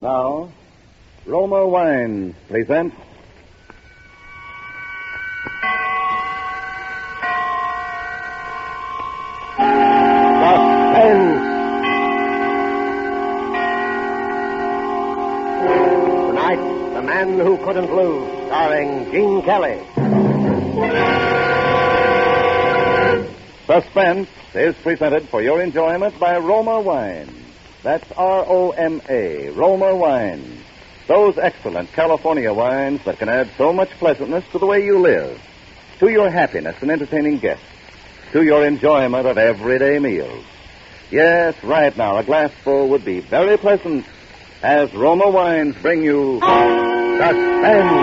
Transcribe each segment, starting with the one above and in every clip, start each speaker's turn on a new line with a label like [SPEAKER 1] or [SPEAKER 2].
[SPEAKER 1] Now, Roma Wines presents Suspense. Tonight, The Man Who Couldn't Lose, starring Gene Kelly. Suspense is presented for your enjoyment by Roma Wines. That's R-O-M-A, Roma Wines. Those excellent California wines that can add so much pleasantness to the way you live, to your happiness in entertaining guests, to your enjoyment of everyday meals. Yes, right now, a glassful would be very pleasant as Roma Wines bring you Suspense.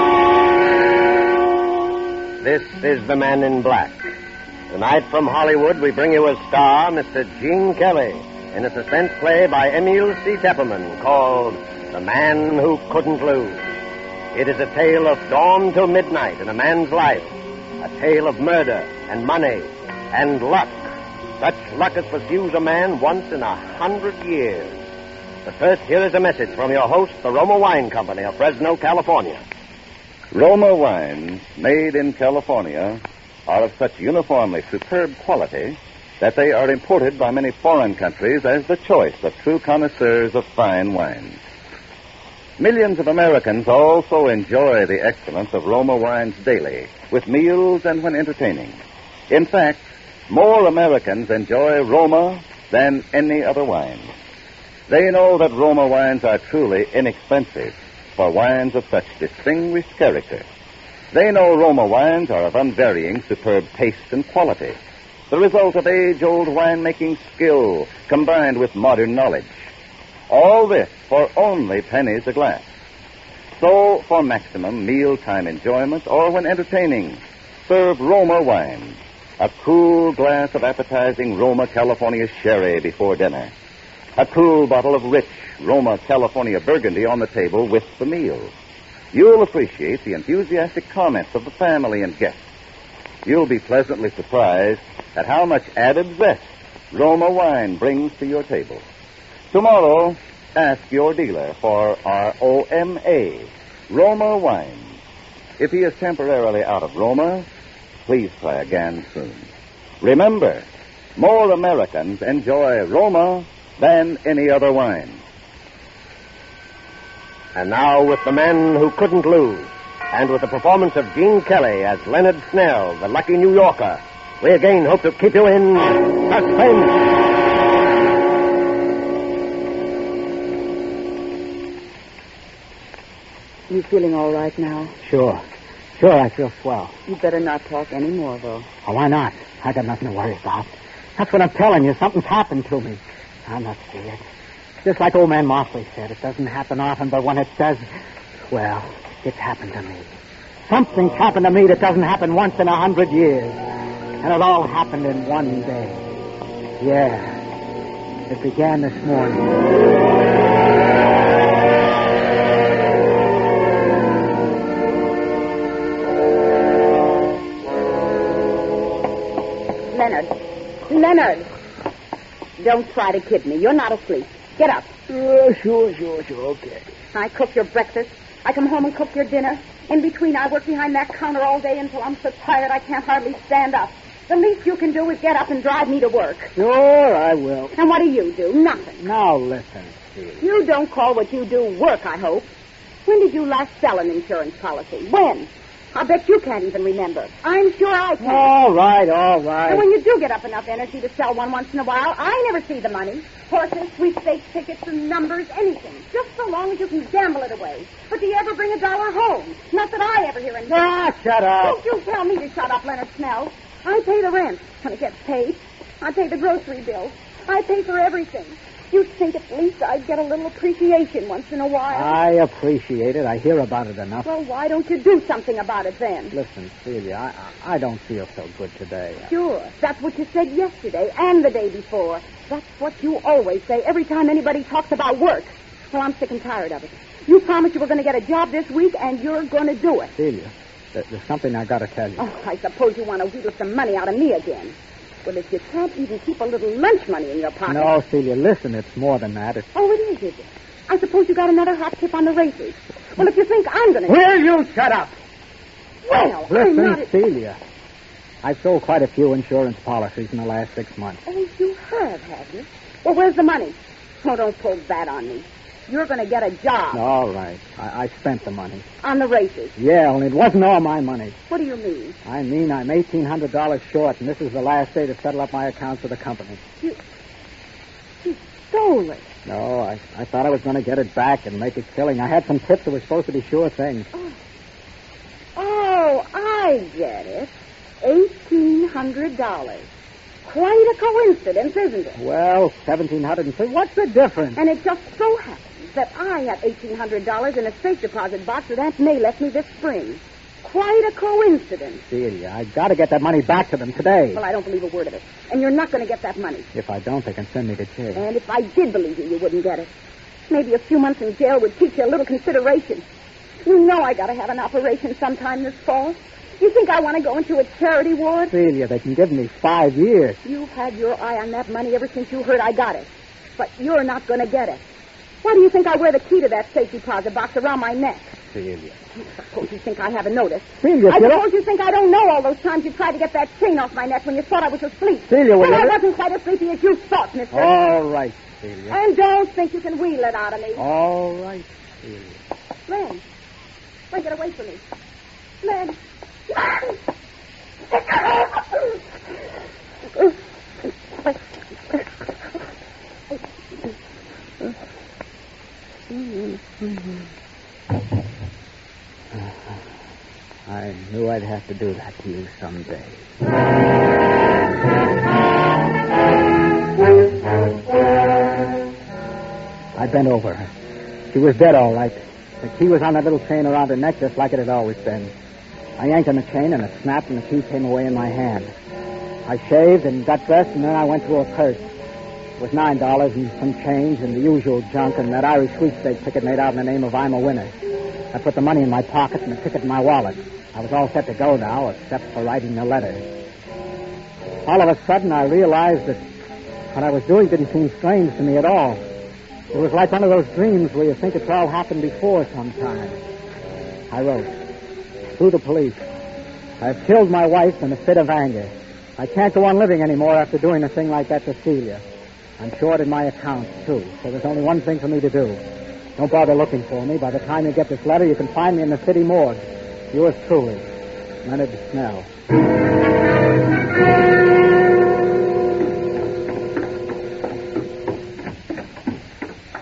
[SPEAKER 1] This is The Man in Black. Tonight from Hollywood, we bring you a star, Mr. Gene Kelly, in a suspense play by Emil C. Tepperman called The Man Who Couldn't Lose. It is a tale of dawn till midnight in a man's life, a tale of murder and money and luck, such luck as pursues a man once in 100 years. But first, here is a message from your host, the Roma Wine Company of Fresno, California. Roma wines, made in California, are of such uniformly superb quality that they are imported by many foreign countries as the choice of true connoisseurs of fine wines. Millions of Americans also enjoy the excellence of Roma wines daily, with meals and when entertaining. In fact, more Americans enjoy Roma than any other wine. They know that Roma wines are truly inexpensive for wines of such distinguished character. They know Roma wines are of unvarying superb taste and quality, the result of age-old winemaking skill combined with modern knowledge. All this for only pennies a glass. So, for maximum mealtime enjoyment or when entertaining, serve Roma wines, a cool glass of appetizing Roma California sherry before dinner, a cool bottle of rich Roma California Burgundy on the table with the meal. You'll appreciate the enthusiastic comments of the family and guests. You'll be pleasantly surprised at how much added zest Roma wine brings to your table. Tomorrow, ask your dealer for R-O-M-A, Roma wines. If he is temporarily out of Roma, please try again soon. Remember, more Americans enjoy Roma than any other wine. And now, with The Man Who Couldn't Lose, and with the performance of Gene Kelly as Leonard Snell, the lucky New Yorker, we again hope to keep you in suspense.
[SPEAKER 2] You feeling all right now?
[SPEAKER 3] Sure, I feel swell.
[SPEAKER 2] You better not talk any more, though.
[SPEAKER 3] Oh, why not? I got nothing to worry about. That's what I'm telling you. Something's happened to me. I'm not scared. Just like old man Mosley said, it doesn't happen often, but when it does, well, it's happened to me. Something's happened to me that doesn't happen once in 100 years. And it all happened in one day. Yeah, it began this morning.
[SPEAKER 2] Leonard. Don't try to kid me. You're not asleep. Get up.
[SPEAKER 3] Sure, okay.
[SPEAKER 2] I cook your breakfast. I come home and cook your dinner. In between, I work behind that counter all day until I'm so tired I can't hardly stand up. The least you can do is get up and drive me to work.
[SPEAKER 3] Sure, I will.
[SPEAKER 2] And what do? Nothing.
[SPEAKER 3] Now, listen, Steve.
[SPEAKER 2] You don't call what you do work, I hope. When did you last sell an insurance policy? When? I bet you can't even remember. I'm sure I can.
[SPEAKER 3] All right.
[SPEAKER 2] And when you do get up enough energy to sell one once in a while, I never see the money. Horses, sweepstakes, tickets, and numbers, anything. Just so long as you can gamble it away. But do you ever bring $1 home? Not that I ever hear anything.
[SPEAKER 3] Shut up.
[SPEAKER 2] Don't you tell me to shut up, Leonard Snell. I pay the rent when it gets paid. I pay the grocery bill. I pay for everything. You'd think at least I'd get a little appreciation once in a while.
[SPEAKER 3] I appreciate it. I hear about it enough.
[SPEAKER 2] Well, why don't you do something about it then?
[SPEAKER 3] Listen, Celia, I don't feel so good today.
[SPEAKER 2] Sure. That's what you said yesterday and the day before. That's what you always say every time anybody talks about work. Well, I'm sick and tired of it. You promised you were going to get a job this week, and you're going to do it.
[SPEAKER 3] Celia, there's something I got to tell you.
[SPEAKER 2] Oh, I suppose you want to wheedle some money out of me again. Well, if you can't even keep a little lunch money in your pocket...
[SPEAKER 3] No, Celia, listen, it's more than that.
[SPEAKER 2] Oh, it is it? I suppose you got another hot tip on the races. Well, if you think I'm going to...
[SPEAKER 3] Will you shut up?
[SPEAKER 2] Well, I'm
[SPEAKER 3] Listen,
[SPEAKER 2] not...
[SPEAKER 3] Celia. I've sold quite a few insurance policies in the last 6 months.
[SPEAKER 2] Oh, you have you? Well, where's the money? Oh, don't pull that on me. You're going to get a job.
[SPEAKER 3] All right. I spent the money.
[SPEAKER 2] On the races.
[SPEAKER 3] Yeah, only it wasn't all my money.
[SPEAKER 2] What do you mean?
[SPEAKER 3] I mean, I'm $1,800 short, and this is the last day to settle up my accounts with the company.
[SPEAKER 2] You stole it.
[SPEAKER 3] No, I thought I was going to get it back and make a killing. I had some tips that were supposed to be sure things.
[SPEAKER 2] Oh, I get it. $1,800. Quite a coincidence, isn't it?
[SPEAKER 3] Well, $1,703. What's the difference?
[SPEAKER 2] And it just so happens that I have $1,800 in a safe deposit box that Aunt May left me this spring. Quite a coincidence.
[SPEAKER 3] Celia, I got to get that money back to them today.
[SPEAKER 2] Well, I don't believe a word of it. And you're not going to get that money.
[SPEAKER 3] If I don't, they can send me to jail.
[SPEAKER 2] And if I did believe you wouldn't get it. Maybe a few months in jail would teach you a little consideration. You know I got to have an operation sometime this fall. You think I want to go into a charity ward?
[SPEAKER 3] Celia, they can give me 5 years.
[SPEAKER 2] You've had your eye on that money ever since you heard I got it. But you're not going to get it. Why do you think I wear the key to that safe deposit box around my neck?
[SPEAKER 3] Celia.
[SPEAKER 2] I suppose you think I haven't noticed.
[SPEAKER 3] Celia,
[SPEAKER 2] I suppose you think I don't know all those times you tried to get that chain off my neck when you thought I was asleep.
[SPEAKER 3] Celia,
[SPEAKER 2] well, I wasn't quite as sleepy as you thought, mister.
[SPEAKER 3] All right, Celia.
[SPEAKER 2] And don't think you can wheel it out of me.
[SPEAKER 3] All right, Celia.
[SPEAKER 2] Len. Len, get away from me. Len.
[SPEAKER 3] I knew I'd have to do that to you someday. I bent over her. She was dead, all right. The key was on that little chain around her neck, just like it had always been. I yanked on the chain, and it snapped, and the key came away in my hand. I shaved and got dressed, and then I went through a purse. It was $9 and some change and the usual junk, and that Irish sweepstake ticket made out in the name of I'm a Winner. I put the money in my pocket and the ticket in my wallet. I was all set to go now, except for writing the letter. All of a sudden, I realized that what I was doing didn't seem strange to me at all. It was like one of those dreams where you think it's all happened before sometime. I wrote, "To the police, I have killed my wife in a fit of anger. I can't go on living anymore after doing a thing like that to Celia. I'm short in my accounts, too, so there's only one thing for me to do. Don't bother looking for me. By the time you get this letter, you can find me in the city morgue. Yours truly, Leonard Snell."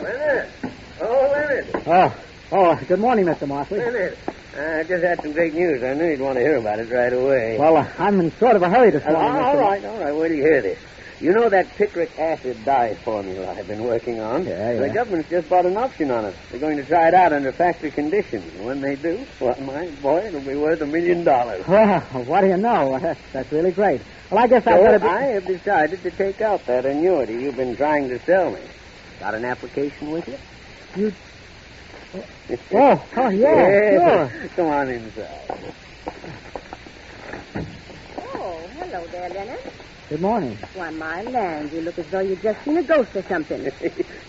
[SPEAKER 1] Leonard. Oh, Leonard.
[SPEAKER 3] Oh, good morning, Mr. Mosley.
[SPEAKER 1] Leonard. I just had some great news. I knew you'd want to hear about it right away.
[SPEAKER 3] Well, I'm in sort of a hurry this morning,
[SPEAKER 1] all
[SPEAKER 3] Mr.
[SPEAKER 1] right. Wait till you hear this. You know that picric acid dye formula I've been working on?
[SPEAKER 3] Yeah.
[SPEAKER 1] The government's just bought an option on it. They're going to try it out under factory conditions. And when they do, well, my boy, it'll be worth $1 million.
[SPEAKER 3] Well, what do you know? That's really great. Well, I guess I've got to...
[SPEAKER 1] I have decided to take out that annuity you've been trying to sell me. Got an application with you?
[SPEAKER 3] You... Oh, yeah, sure.
[SPEAKER 1] Come on inside.
[SPEAKER 2] Oh, hello there, Leonard.
[SPEAKER 3] Good morning.
[SPEAKER 2] Why, my land, you look as though you'd just seen a ghost or something.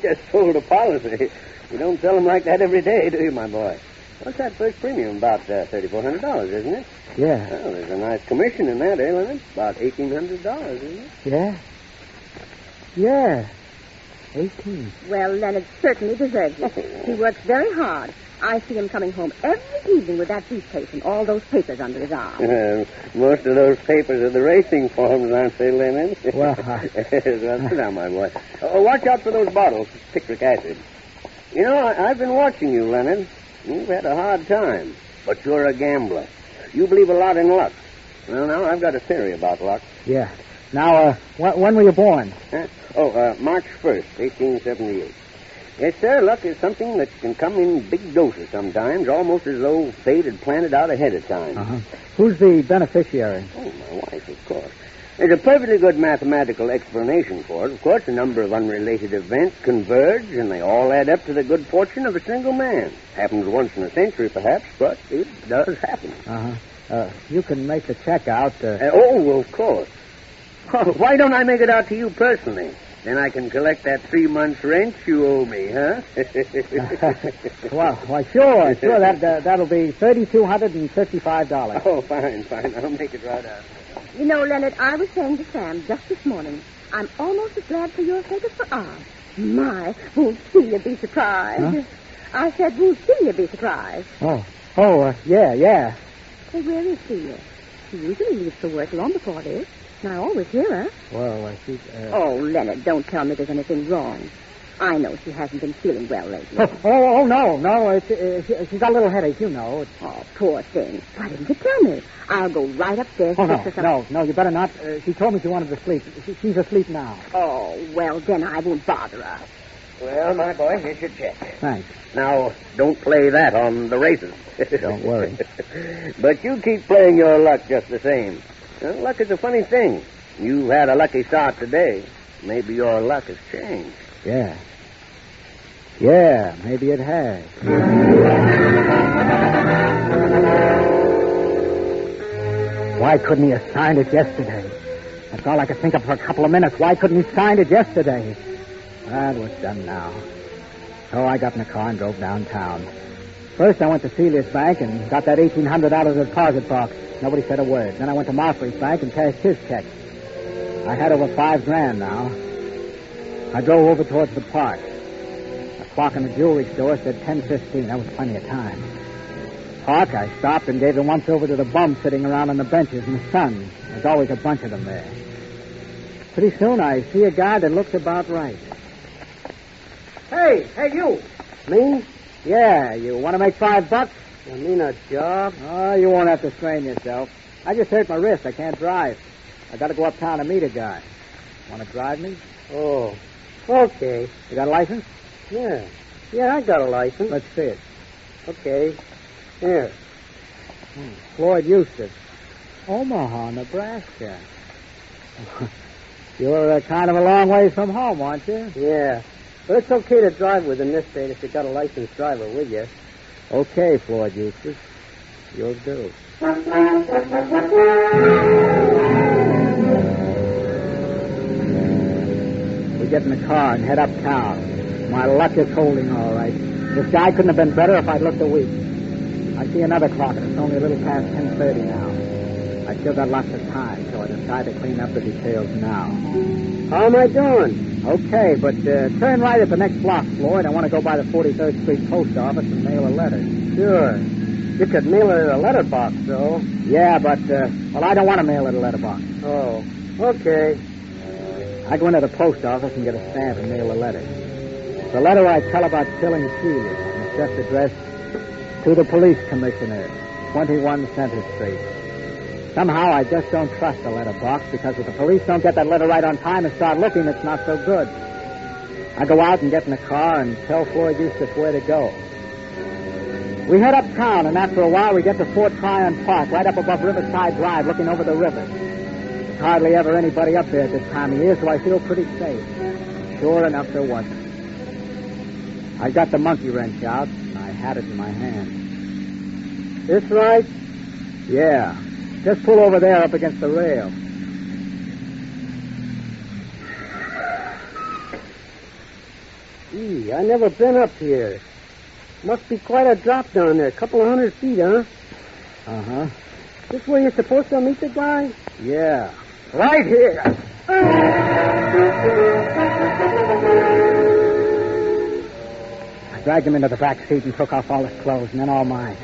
[SPEAKER 1] Just sold a policy. You don't sell them like that every day, do you, my boy? What's that first premium? About $3,400, isn't it?
[SPEAKER 3] Yeah.
[SPEAKER 1] Well, there's a nice commission in that, Leonard? About $1,800, isn't it?
[SPEAKER 3] Yeah. Yeah. 18.
[SPEAKER 2] Well, Leonard certainly deserves it. He works very hard. I see him coming home every evening with that briefcase and all those papers under his arm.
[SPEAKER 1] Most of those papers are the racing forms, aren't they, Leonard?
[SPEAKER 3] Well,
[SPEAKER 1] sit down, my boy. Watch out for those bottles, citric acid. You know, I've been watching you, Leonard. You've had a hard time, but you're a gambler. You believe a lot in luck. Well, now, I've got a theory about luck.
[SPEAKER 3] Yeah. Now, when were you born?
[SPEAKER 1] March 1st, 1878. Yes, sir, luck is something that can come in big doses sometimes, almost as though fate had planned it out ahead of time.
[SPEAKER 3] Uh-huh. Who's the beneficiary?
[SPEAKER 1] Oh, my wife, of course. There's a perfectly good mathematical explanation for it. Of course, a number of unrelated events converge, and they all add up to the good fortune of a single man. Happens once in a century, perhaps, but it does happen.
[SPEAKER 3] Uh-huh. You can make the check out.
[SPEAKER 1] Of course. Why don't I make it out to you personally? Then I can collect that 3 months' rent you owe me, huh?
[SPEAKER 3] Well, sure. That'll be $3,255.
[SPEAKER 1] Oh, fine. I'll make it right out.
[SPEAKER 2] You know, Leonard, I was saying to Sam just this morning, I'm almost as glad for your sake as for ours. My, won't see you be surprised.
[SPEAKER 3] Huh?
[SPEAKER 2] I said, won't see you be surprised.
[SPEAKER 3] Yeah.
[SPEAKER 2] Hey, where is Celia? She usually leaves for work long before this. And I always hear her.
[SPEAKER 3] Well, she's...
[SPEAKER 2] Oh, Leonard, don't tell me there's anything wrong. I know she hasn't been feeling well lately.
[SPEAKER 3] No. She's got a little headache, you know.
[SPEAKER 2] Oh, poor thing. Why didn't you tell me? I'll go right upstairs.
[SPEAKER 3] No, you better not. She told me she wanted to sleep. She's asleep now.
[SPEAKER 2] Oh, well, then I won't bother her.
[SPEAKER 1] Well, my boy, here's your check.
[SPEAKER 3] Thanks.
[SPEAKER 1] Now, don't play that on the races.
[SPEAKER 3] Don't worry.
[SPEAKER 1] But you keep playing your luck just the same. Luck is a funny thing. You've had a lucky start today. Maybe your luck has changed.
[SPEAKER 3] Yeah, maybe it has. Why couldn't he have signed it yesterday? That's all I could think of for a couple of minutes. Why couldn't he signed it yesterday? That was done now. So I got in the car and drove downtown. First, I went to Celia's bank and got that $1,800 out of the deposit box. Nobody said a word. Then I went to Mosley's bank and cashed his check. I had over $5,000 now. I drove over towards the park. The clock in the jewelry store said 10:15. That was plenty of time. Park, I stopped and gave the once over to the bums sitting around on the benches in the sun. There's always a bunch of them there. Pretty soon I see a guy that looks about right.
[SPEAKER 4] Hey, you.
[SPEAKER 3] Me? Yeah, you want to make $5?
[SPEAKER 4] You mean a job?
[SPEAKER 3] Oh, you won't have to strain yourself. I just hurt my wrist. I can't drive. I got to go uptown to meet a guy. Want to drive me?
[SPEAKER 4] Oh, okay.
[SPEAKER 3] You got a license?
[SPEAKER 4] Yeah, I got a license.
[SPEAKER 3] Let's see it.
[SPEAKER 4] Okay. Here.
[SPEAKER 3] Floyd Eustace. Omaha, Nebraska. You're kind of a long ways from home, aren't you?
[SPEAKER 4] Yeah. But it's okay to drive with in this state if you got a licensed driver with you.
[SPEAKER 3] Okay, Floyd Eustace. You'll do. We get in the car and head uptown. My luck is holding all right. This guy couldn't have been better if I'd looked a week. I see another clock, and it's only a little past 10:30 now. I still got lots of time, so I decide to clean up the details now.
[SPEAKER 4] How am I doing?
[SPEAKER 3] Okay, but turn right at the next block, Floyd. I want to go by the 43rd Street post office and mail a letter.
[SPEAKER 4] Sure. You could mail it in a letterbox, though.
[SPEAKER 3] Yeah, but, I don't want to mail it a letterbox.
[SPEAKER 4] Oh, okay.
[SPEAKER 3] I go into the post office and get a stamp and mail a letter. The letter I tell about killing Celia. It's just addressed to the police commissioner, 21 Center Street. Somehow I just don't trust the letterbox because if the police don't get that letter right on time and start looking, it's not so good. I go out and get in the car and tell Floyd Eustace where to go. We head uptown, and after a while we get to Fort Tryon Park, right up above Riverside Drive, looking over the river. There's hardly ever anybody up there at this time of year, so I feel pretty safe. Sure enough, there wasn't. I got the monkey wrench out, and I had it in my hand.
[SPEAKER 4] This right?
[SPEAKER 3] Yeah. Just pull over there up against the rail.
[SPEAKER 4] Gee, I never been up here. Must be quite a drop down there. A couple of 100 feet, huh?
[SPEAKER 3] Uh-huh.
[SPEAKER 4] This where you're supposed to meet the guy?
[SPEAKER 3] Yeah. Right here. I dragged him into the back seat and took off all his clothes, and then all mine.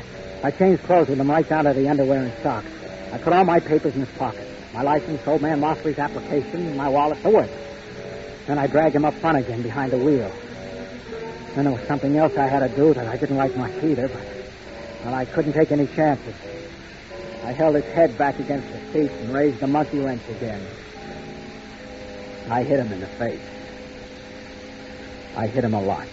[SPEAKER 3] I changed clothes with him right down to the underwear and socks. I put all my papers in his pocket. My license, old man Mosley's application, my wallet, the works. Then I dragged him up front again behind the wheel. Then there was something else I had to do that I didn't like much either, but I couldn't take any chances. I held his head back against the seat and raised the monkey wrench again. I hit him in the face. I hit him a lot.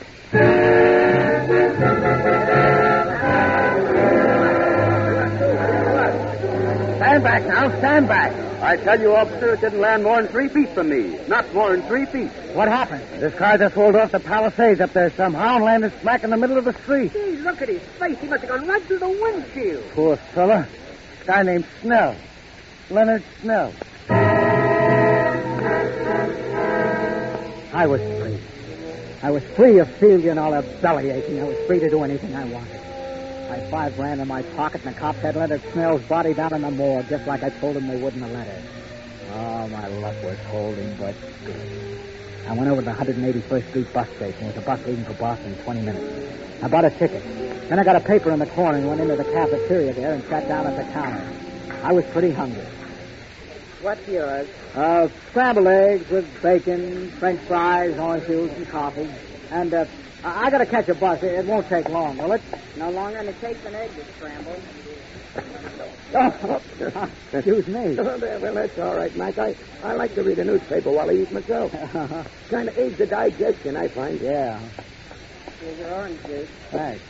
[SPEAKER 1] Stand back now, stand back. I tell you, officer, it didn't land more than 3 feet from me. Not more than 3 feet.
[SPEAKER 3] What happened?
[SPEAKER 1] This car just rolled off the Palisades up there somehow and landed smack in the middle of the street.
[SPEAKER 4] Gee, look at his face. He must have gone right through the windshield.
[SPEAKER 1] Poor fella. Guy named Snell. Leonard Snell.
[SPEAKER 3] I was free. I was free of Celia and all her belly aching. I was free to do anything I wanted. I had $5,000 in my pocket, and the cops had Leonard Snell's body down in the morgue, just like I told them they would in the letter. Oh, my luck was holding, but good. I went over to the 181st Street bus station. There was a bus leaving for Boston in 20 minutes. I bought a ticket. Then I got a paper in the corner and went into the cafeteria there and sat down at the counter. I was pretty hungry.
[SPEAKER 4] What's yours?
[SPEAKER 3] Scrambled eggs with bacon, French fries, orange juice, and coffee. And I got to catch a bus. It won't take long, will it?
[SPEAKER 4] No longer than it takes an egg to scramble.
[SPEAKER 3] Oh, excuse me.
[SPEAKER 5] Well, that's all right, Mac. I like to read a newspaper while I eat myself. Kind of aids the digestion, I find.
[SPEAKER 3] Yeah.
[SPEAKER 4] Here's your orange juice.
[SPEAKER 3] Thanks.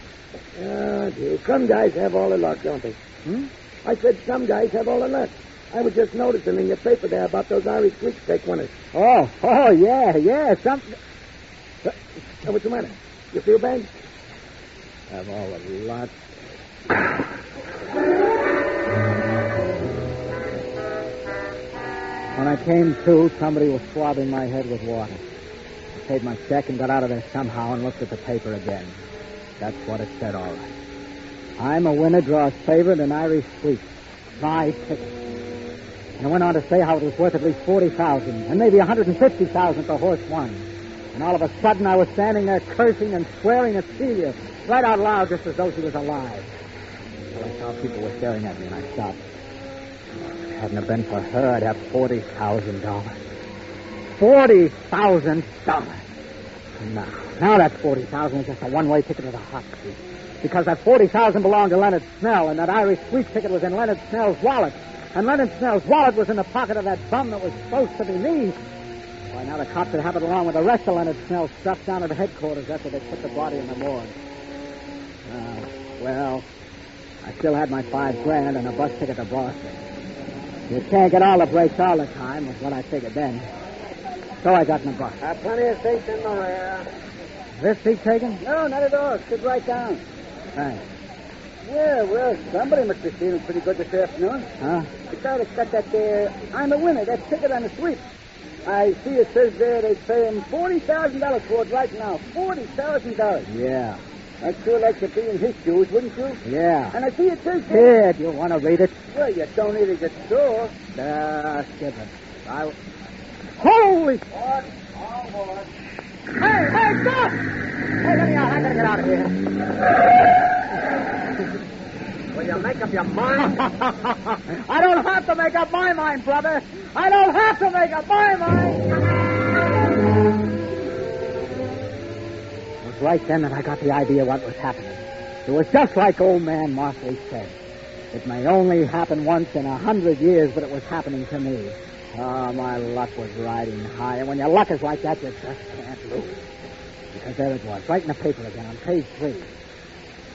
[SPEAKER 5] Oh, gee. Some guys have all the luck, don't they? I said some guys have all the luck. I was just noticing in your paper there about those Irish sweepstake winners.
[SPEAKER 3] Oh, yeah.
[SPEAKER 5] What's the matter? You feel bad?
[SPEAKER 3] Have all the luck. When I came to, somebody was swabbing my head with water. I paid my check and got out of there somehow and looked at the paper again. That's what it said, all right. I'm a winner, draws favorite in Irish sweep. 5 tickets. And it went on to say how it was worth at least $40,000 and maybe $150,000 if the horse won. And all of a sudden I was standing there cursing and swearing at Celia, right out loud, just as though she was alive. Well, I saw people were staring at me, and I stopped. If it hadn't have been for her, I'd have $40,000. $40,000. Now that $40,000 is just a one-way ticket to the hot seat. Because that $40,000 belonged to Leonard Snell, and that Irish sweep ticket was in Leonard Snell's wallet. And Leonard Snell's wallet was in the pocket of that bum that was supposed to be me. Why, now the cops would have it along with the rest of Leonard Snell's stuff down at headquarters after they put the body in the morgue. Well, I still had my $5,000 and a bus ticket to Boston. You can't get all the breaks all the time, was what I figured then. So I got in the bus.
[SPEAKER 4] Plenty of seats in the rear.
[SPEAKER 3] Is this seat taken?
[SPEAKER 4] No, not at all. Sit right down.
[SPEAKER 3] Thanks.
[SPEAKER 4] Yeah, well, somebody must be feeling pretty good this afternoon.
[SPEAKER 3] Huh?
[SPEAKER 4] Besides, it's got that there, I'm a winner, that ticket on the sweep. I see it says there they pay him $40,000 for it right now. $40,000.
[SPEAKER 3] Yeah.
[SPEAKER 4] I'd sure like to be in his shoes, wouldn't you?
[SPEAKER 3] Yeah.
[SPEAKER 4] And I see it says
[SPEAKER 3] Here, do you want to read it?
[SPEAKER 4] Well, you don't need to get sore.
[SPEAKER 3] Skip it. Holy...
[SPEAKER 4] What? All what?
[SPEAKER 3] Hey, stop! Hey, let me out. I gotta get out of here.
[SPEAKER 4] Will you make up your mind?
[SPEAKER 3] I don't have to make up my mind, brother. I don't have to make up my mind. It was right then that I got the idea what was happening. It was just like old man Marsley said. It may only happen once in 100 years, but it was happening to me. Oh, my luck was riding high. And when your luck is like that, you just can't lose. Because there it was, right in the paper again, on page 3.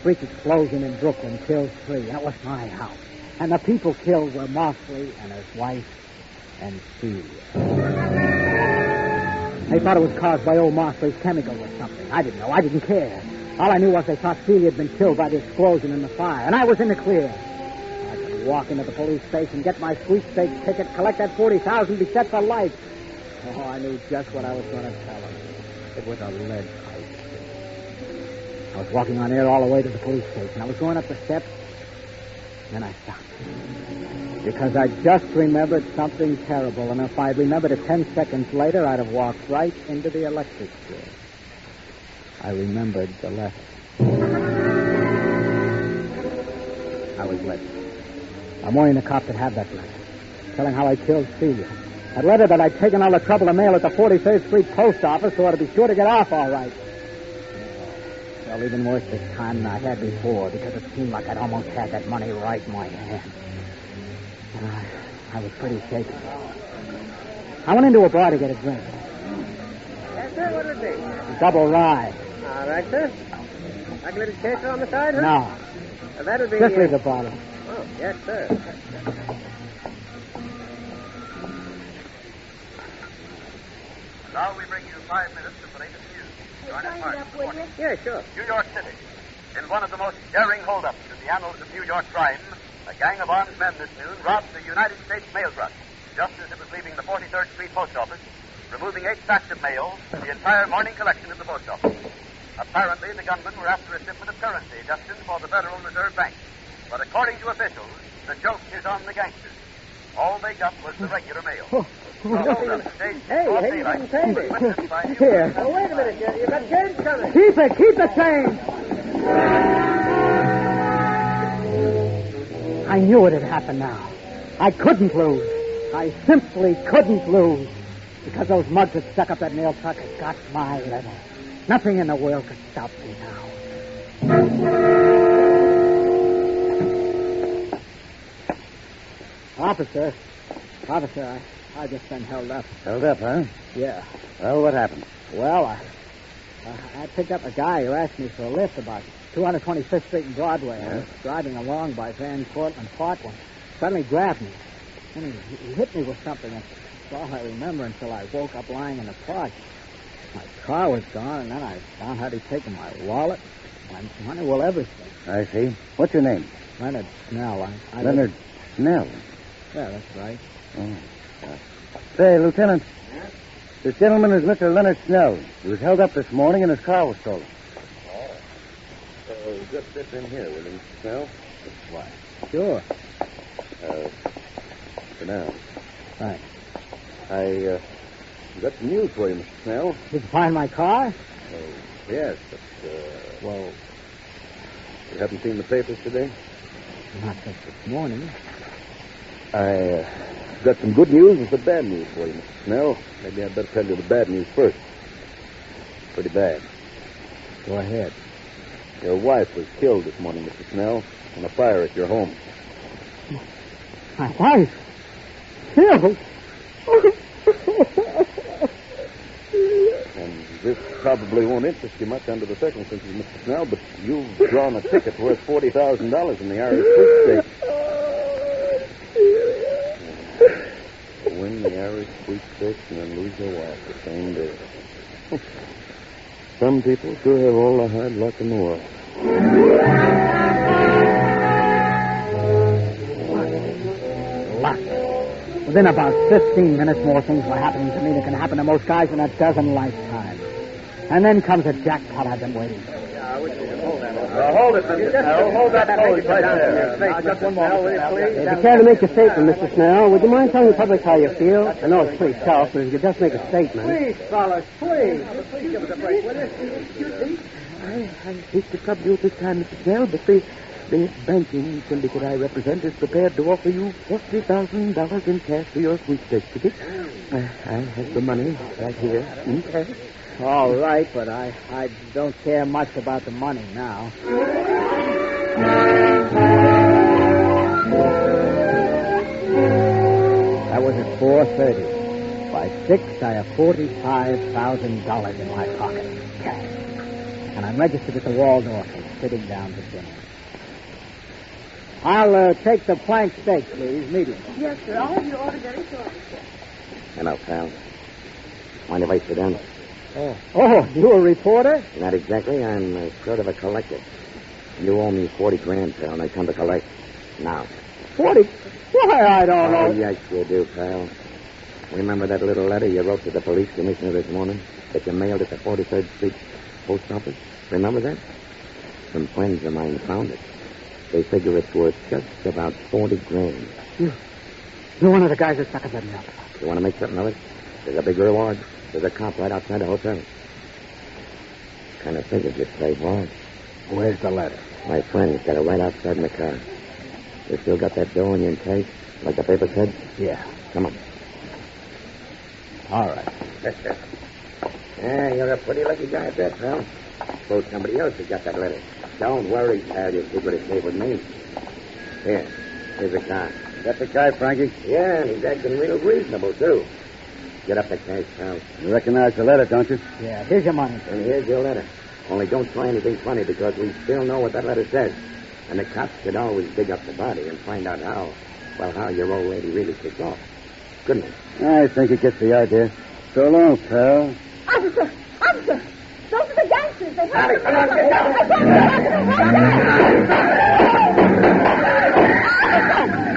[SPEAKER 3] Freak explosion in Brooklyn kills 3. That was my house. And the people killed were Marsley and his wife and Celia. They thought it was caused by old Marsley's chemical or something. I didn't know. I didn't care. All I knew was they thought Celia had been killed by the explosion in the fire. And I was in the clear. I could walk into the police station, get my sweepstakes ticket, collect that $40,000, be set for life. Oh, I knew just what I was going to tell them. It was a lead pipe. I was walking on air all the way to the police station. I was going up the steps. Then I stopped. Because I just remembered something terrible. And if I'd remembered it 10 seconds later, I'd have walked right into the electric chair. I remembered the letter. I was late. I'm worrying the cops would have that letter. Telling how I killed Celia. That letter that I'd taken all the trouble to mail at the 43rd Street post office so I'd be sure to get off all right. Well, even worse this time than I had before, because it seemed like I'd almost had that money right in my hand. I was pretty shaky. I went into a bar to get a drink.
[SPEAKER 4] Yes, sir, what would it be?
[SPEAKER 3] Double rye.
[SPEAKER 4] All right, sir. Like a little chaser on the side, huh?
[SPEAKER 3] No.
[SPEAKER 4] Well, that would be...
[SPEAKER 3] Just leave the bottle.
[SPEAKER 4] Oh, yes, sir.
[SPEAKER 1] Now we bring you 5 minutes of the latest news. Join us, Mark.
[SPEAKER 4] Yeah, sure.
[SPEAKER 1] New York City. In one of the most daring holdups in the annals of New York crime, a gang of armed men this noon robbed the United States mail truck just as it was leaving the 43rd Street post office,
[SPEAKER 6] removing 8 sacks of mail, the entire morning collection at the post office. Apparently, the gunmen were after a shipment of currency destined for the Federal Reserve Bank. But according to officials, the joke is on the gangsters. All they got was the regular mail.
[SPEAKER 4] Hey, you didn't pay me.
[SPEAKER 3] Here.
[SPEAKER 4] Oh, wait a minute. You got change coming.
[SPEAKER 3] Keep the change. I knew it had happened now. I couldn't lose. I simply couldn't lose. Because those mugs that stuck up that nail truck had got my letter. Nothing in the world could stop me now. Officer, I just been held up.
[SPEAKER 5] Held up, huh?
[SPEAKER 3] Yeah.
[SPEAKER 5] Well, what happened?
[SPEAKER 3] Well, I picked up a guy who asked me for a lift about 225th Street and Broadway. I was driving along by Van Cortlandt Park when he suddenly grabbed me. And he hit me with something. That's all I remember until I woke up lying in the park. My car was gone, and then I found out he'd taken my wallet, my money, well, everything.
[SPEAKER 5] I see. What's your name?
[SPEAKER 3] Leonard Snell.
[SPEAKER 5] Leonard Snell.
[SPEAKER 3] Yeah, that's right.
[SPEAKER 5] Oh. Say, Lieutenant, this gentleman is Mr. Leonard Snell. He was held up this morning and his car was stolen.
[SPEAKER 1] Just sit in here with him, Snell.
[SPEAKER 3] Why? Sure.
[SPEAKER 1] For now.
[SPEAKER 3] Thanks.
[SPEAKER 1] I got some news for you, Mr. Snell.
[SPEAKER 3] Did you find my car?
[SPEAKER 1] Yes, but,
[SPEAKER 3] Well,
[SPEAKER 1] you haven't seen the papers today?
[SPEAKER 3] not since this morning.
[SPEAKER 1] I got some good news and some bad news for you, Mr. Snell. Maybe I'd better tell you the bad news first. Pretty bad.
[SPEAKER 3] Go ahead.
[SPEAKER 1] Your wife was killed this morning, Mr. Snell, in a fire at your home.
[SPEAKER 3] My wife? Killed?
[SPEAKER 1] And this probably won't interest you much under the circumstances, Mr. Snell, but you've drawn a ticket worth $40,000 in the Irish sweepstakes. Win the Irish sweepstakes and then lose your wife the same day. Some people sure have all the hard luck in the world.
[SPEAKER 3] Luck. Within about 15 minutes, more things were happening to me that can happen to most guys in a dozen lifetimes. And then comes a jackpot I've been waiting for.
[SPEAKER 1] Hold it, Mr. Snell. Hold that pose right there.
[SPEAKER 4] Just one more, will you, please?
[SPEAKER 7] If you care to make a statement, Mr. Snell, would you mind telling the public how you feel? I know it's pretty tough, but if you could just make a statement.
[SPEAKER 4] Please, fellas, please. Please give us a break, will you?
[SPEAKER 5] I hate to trouble you at this time, Mr. Snell, but the banking syndicate I represent is prepared to offer you $40,000 in cash for your sweepstakes ticket. I have the money right here in cash.
[SPEAKER 3] All right, but I don't care much about the money now. That was at 4:30. By 6, I have $45,000 in my pocket. Cash. And I'm registered at the Waldorf and sitting down to dinner. I'll take the plank steak, please, medium.
[SPEAKER 2] Yes, sir. I'll have your order very shortly.
[SPEAKER 8] Hello, pal. Mind if I sit down?
[SPEAKER 3] Oh, you a reporter?
[SPEAKER 8] Not exactly. I'm sort of a collector. You owe me 40 grand, pal, and I come to collect now.
[SPEAKER 3] 40? Why, I don't know.
[SPEAKER 8] Oh, yes, you do, pal. Remember that little letter you wrote to the police commissioner this morning that you mailed at the 43rd Street post office? Remember that? Some friends of mine found it. They figure it's worth just about 40 grand.
[SPEAKER 3] You're one of the guys that stuck up that nail.
[SPEAKER 8] You want to make something of it? There's a big reward. There's a cop right outside the hotel. Kind of figured you'd play ball.
[SPEAKER 3] Where's the letter?
[SPEAKER 8] My friend's got it right outside in the car. You still got that dough in your case, like the paper said?
[SPEAKER 3] Yeah.
[SPEAKER 8] Come on.
[SPEAKER 3] All right.
[SPEAKER 8] Yeah, you're a pretty lucky guy at that, pal. Suppose somebody else has got that letter. Don't worry, pal. Your secret is safe with me. Here's the car.
[SPEAKER 1] Got the guy, Frankie?
[SPEAKER 8] Yeah, and he's acting real reasonable, too. Get up the cash, pal.
[SPEAKER 1] You recognize the letter, don't you?
[SPEAKER 3] Yeah, here's your money.
[SPEAKER 8] And here's your letter. Only don't try anything funny because we still know what that letter says. And the cops could always dig up the body and find out how your old lady really kicked off. Couldn't they?
[SPEAKER 1] I think he gets the idea. So long, pal.
[SPEAKER 2] Officer! Officer! Those are the gangsters. They have
[SPEAKER 8] Come on, get down.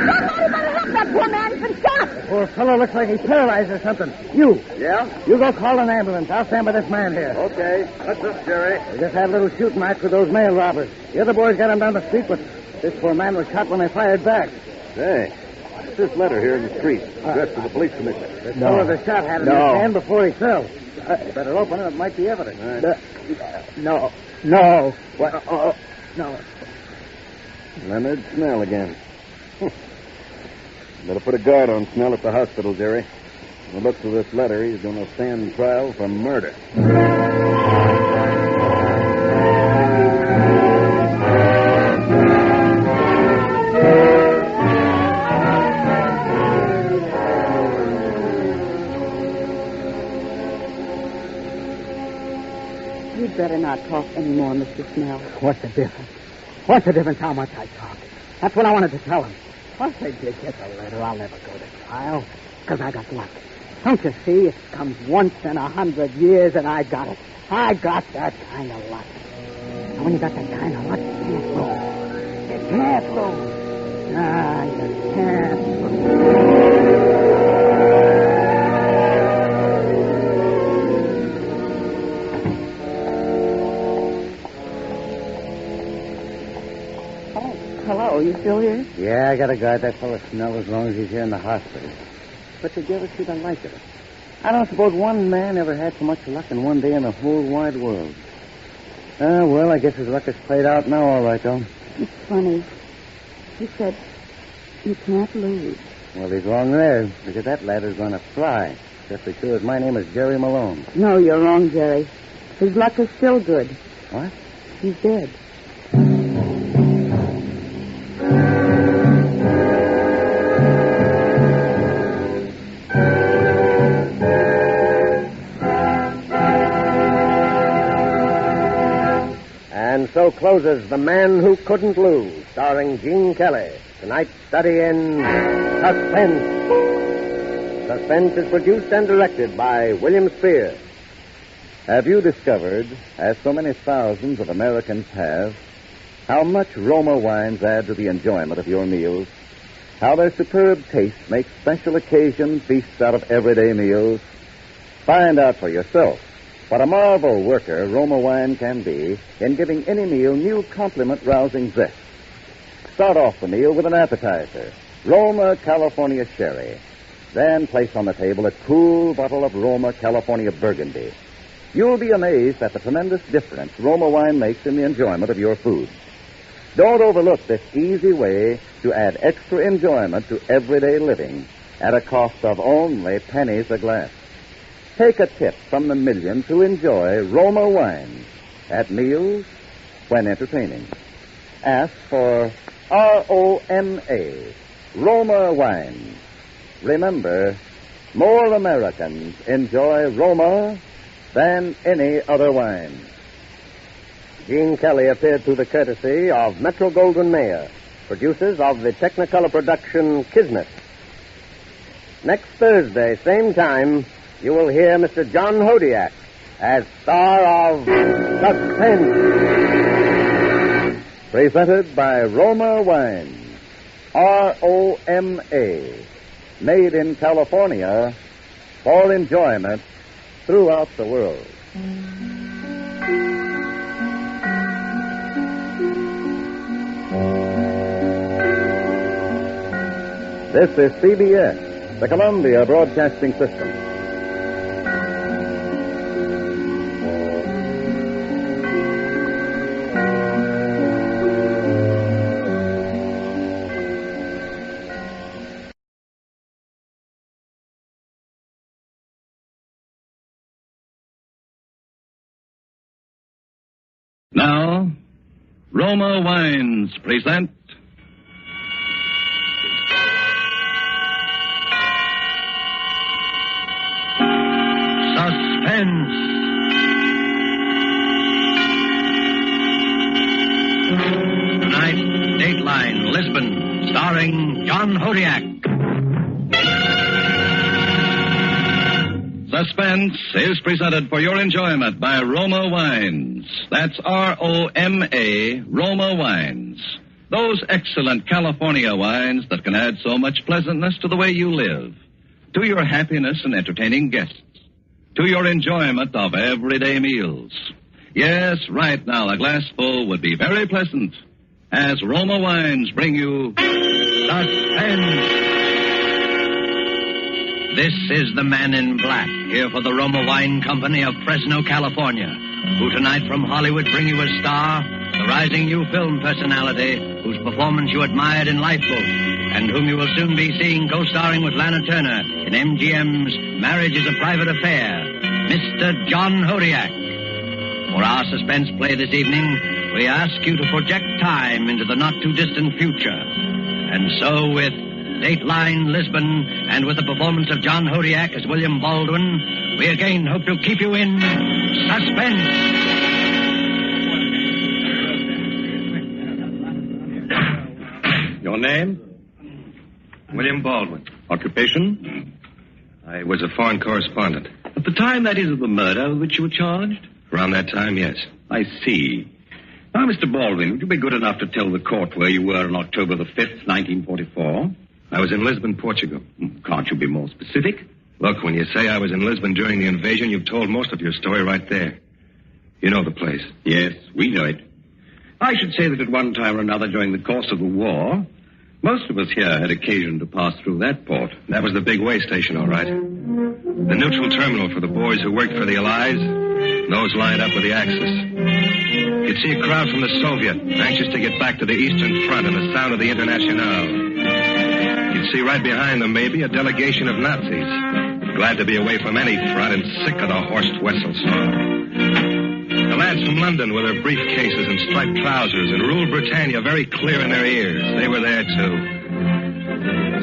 [SPEAKER 2] Somebody better help that poor man. He's been shot.
[SPEAKER 3] Poor
[SPEAKER 4] fellow looks like he's paralyzed or something. You.
[SPEAKER 1] Yeah?
[SPEAKER 4] You go call an ambulance. I'll stand by this man here.
[SPEAKER 1] Okay. What's this, Jerry?
[SPEAKER 4] We just had a little shooting match with those mail robbers. The other boys got him down the street, but this poor man was shot when they fired back.
[SPEAKER 1] Hey, what's this letter here in the street? Addressed to the police commissioner.
[SPEAKER 4] The fellow that shot had it in his hand before he fell. Better open it. It might be evidence.
[SPEAKER 3] No. What? No.
[SPEAKER 1] Leonard Snell again. Better put a guard on Snell at the hospital, Jerry. From the looks of this letter, he's going to stand trial for murder.
[SPEAKER 2] You'd better not talk anymore, Mr. Snell.
[SPEAKER 3] What's the difference? What's the difference how much I talk? That's what I wanted to tell him. Once I did get the letter, I'll never go to trial. Because I got luck. Don't you see? It comes once in 100 years, and I got it. I got that kind of luck. And when you got that kind of luck, you can't lose. You can't lose. You can't lose.
[SPEAKER 2] Hello, you still here?
[SPEAKER 4] Yeah, I got to guard that fellow Snell as long as he's here in the hospital. But did you ever see the like of it? I don't suppose one man ever had so much luck in one day in the whole wide world. Well, I guess his luck is played out now, all right, though.
[SPEAKER 2] It's funny. He said, you can't lose.
[SPEAKER 4] Well, he's wrong there, because that ladder's going to fly. Just as sure as my name is Jerry Malone.
[SPEAKER 2] No, you're wrong, Jerry. His luck is still good.
[SPEAKER 4] What?
[SPEAKER 2] He's dead.
[SPEAKER 1] And so closes The Man Who Couldn't Lose, starring Gene Kelly. Tonight's study in Suspense. Suspense is produced and directed by William Spear.
[SPEAKER 9] Have you discovered, as so many thousands of Americans have, how much Roma wines add to the enjoyment of your meals? How their superb taste makes special occasion feasts out of everyday meals? Find out for yourself what a marvel worker Roma wine can be in giving any meal new compliment-rousing zest. Start off the meal with an appetizer, Roma California Sherry. Then place on the table a cool bottle of Roma California Burgundy. You'll be amazed at the tremendous difference Roma wine makes in the enjoyment of your food. Don't overlook this easy way to add extra enjoyment to everyday living at a cost of only pennies a glass. Take a tip from the millions who enjoy Roma wines at meals when entertaining. Ask for R-O-M-A, Roma wines. Remember, more Americans enjoy Roma than any other wine.
[SPEAKER 1] Gene Kelly appeared through the courtesy of Metro-Goldwyn-Mayer, producers of the Technicolor production Kismet. Next Thursday, same time, you will hear Mr. John Hodiak as star of Suspense.
[SPEAKER 9] Presented by Roma Wines, R-O-M-A, made in California for enjoyment throughout the world. This is CBS, the Columbia Broadcasting System.
[SPEAKER 10] Now, Roma Wines present Suspense. Tonight, Dateline Lisbon, starring John Hodiak. Suspense is presented for your enjoyment by Roma Wines. That's R-O-M-A, Roma Wines. Those excellent California wines that can add so much pleasantness to the way you live. to your happiness in entertaining guests, to your enjoyment of everyday meals. Yes, right now, a glassful would be very pleasant as Roma Wines bring you Suspense. This is the Man in Black, here for the Roma Wine Company of Fresno, California, who tonight from Hollywood bring you a star, the rising new film personality whose performance you admired in Lifeboat, and whom you will soon be seeing co-starring with Lana Turner in MGM's Marriage is a Private Affair, Mr. John Hodiak. For our suspense play this evening, we ask you to project time into the not-too-distant future. And so, with Dateline Lisbon and with the performance of John Hodiak as William Baldwin, we again hope to keep you in suspense.
[SPEAKER 11] Your name?
[SPEAKER 12] William Baldwin.
[SPEAKER 11] Occupation?
[SPEAKER 12] I was a foreign correspondent.
[SPEAKER 11] At the time, that is, of the murder with which you were charged?
[SPEAKER 12] Around that time, yes.
[SPEAKER 11] I see. Now, Mr. Baldwin, would you be good enough to tell the court where you were on October the 5th, 1944?
[SPEAKER 12] I was in Lisbon, Portugal.
[SPEAKER 11] Can't you be more specific?
[SPEAKER 12] Look, when you say I was in Lisbon during the invasion, you've told most of your story right there. You know the place.
[SPEAKER 11] Yes, we know it. I should say that at one time or another during the course of the war, most of us here had occasion to pass through that port.
[SPEAKER 12] That was the big way station, all right. The neutral terminal for the boys who worked for the Allies, those lined up with the Axis. You'd see a crowd from the Soviet, anxious to get back to the Eastern Front and the sound of the Internationale. You'd see right behind them, maybe, a delegation of Nazis, glad to be away from any front and sick of the horsed whistle song. The lads from London with their briefcases and striped trousers and ruled Britannia very clear in their ears. They were there, too.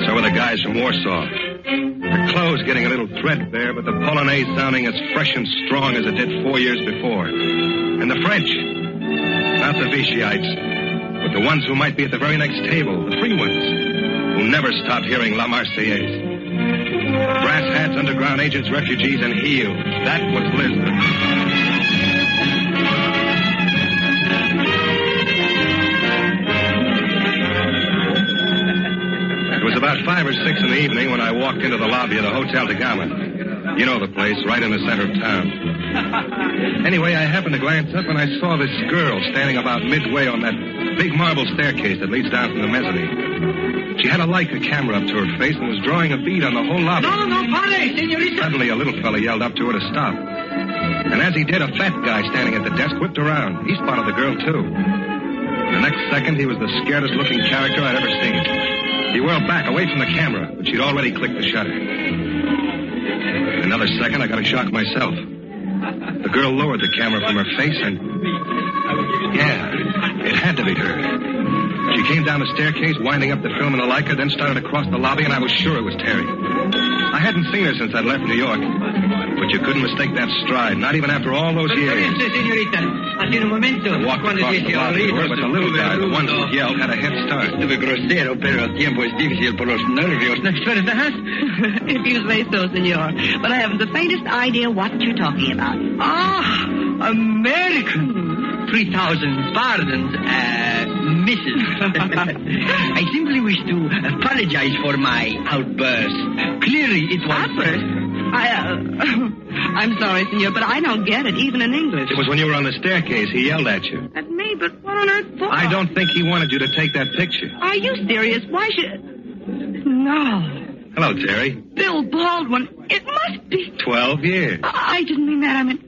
[SPEAKER 12] So were the guys from Warsaw. Their clothes getting a little threadbare, but the Polonaise sounding as fresh and strong as it did 4 years before. And the French, not the Vichy'ites, but the ones who might be at the very next table, the free ones, who never stopped hearing La Marseillaise. Brass hats, underground agents, refugees, and heels. That was Lisbon. It was about 5 or 6 in the evening when I walked into the lobby of the Hotel de Gama. You know the place, right in the center of town. Anyway, I happened to glance up and I saw this girl standing about midway on that big marble staircase that leads down from the mezzanine. She had a Leica camera up to her face and was drawing a bead on the whole lobby.
[SPEAKER 13] No, pare, señorita.
[SPEAKER 12] Suddenly, a little fella yelled up to her to stop. And as he did, a fat guy standing at the desk whipped around. He spotted the girl, too. The next second, he was the scaredest-looking character I'd ever seen. He whirled back, away from the camera, but she'd already clicked the shutter. In another second, I got a shock myself. The girl lowered the camera from her face and... yeah, it had to be her. She came down the staircase, winding up the film in the Leica, then started across the lobby, and I was sure it was Terry. I hadn't seen her since I'd left New York. But you couldn't mistake that stride, not even after all those years.
[SPEAKER 13] Walked
[SPEAKER 12] across the lobby, but the little guy, the one who yelled, had a head start.
[SPEAKER 13] grosero, pero el tiempo es difícil por los nervios. ¿Verdad?
[SPEAKER 14] If you say so, senor. But I haven't the faintest idea what you're talking about.
[SPEAKER 13] Ah, American. 3,000 pardons, Mrs. I simply wish to apologize for my outburst. Clearly, it was...
[SPEAKER 14] Outburst? I'm sorry, senor, but I don't get it, even in English.
[SPEAKER 12] It was when you were on the staircase. He yelled at you.
[SPEAKER 14] At me? But what on earth for?
[SPEAKER 12] I don't think he wanted you to take that picture.
[SPEAKER 14] Are you serious? Why should... No.
[SPEAKER 12] Hello, Terry.
[SPEAKER 14] Bill Baldwin. It must be...
[SPEAKER 12] 12 years.
[SPEAKER 14] I didn't mean that. I mean,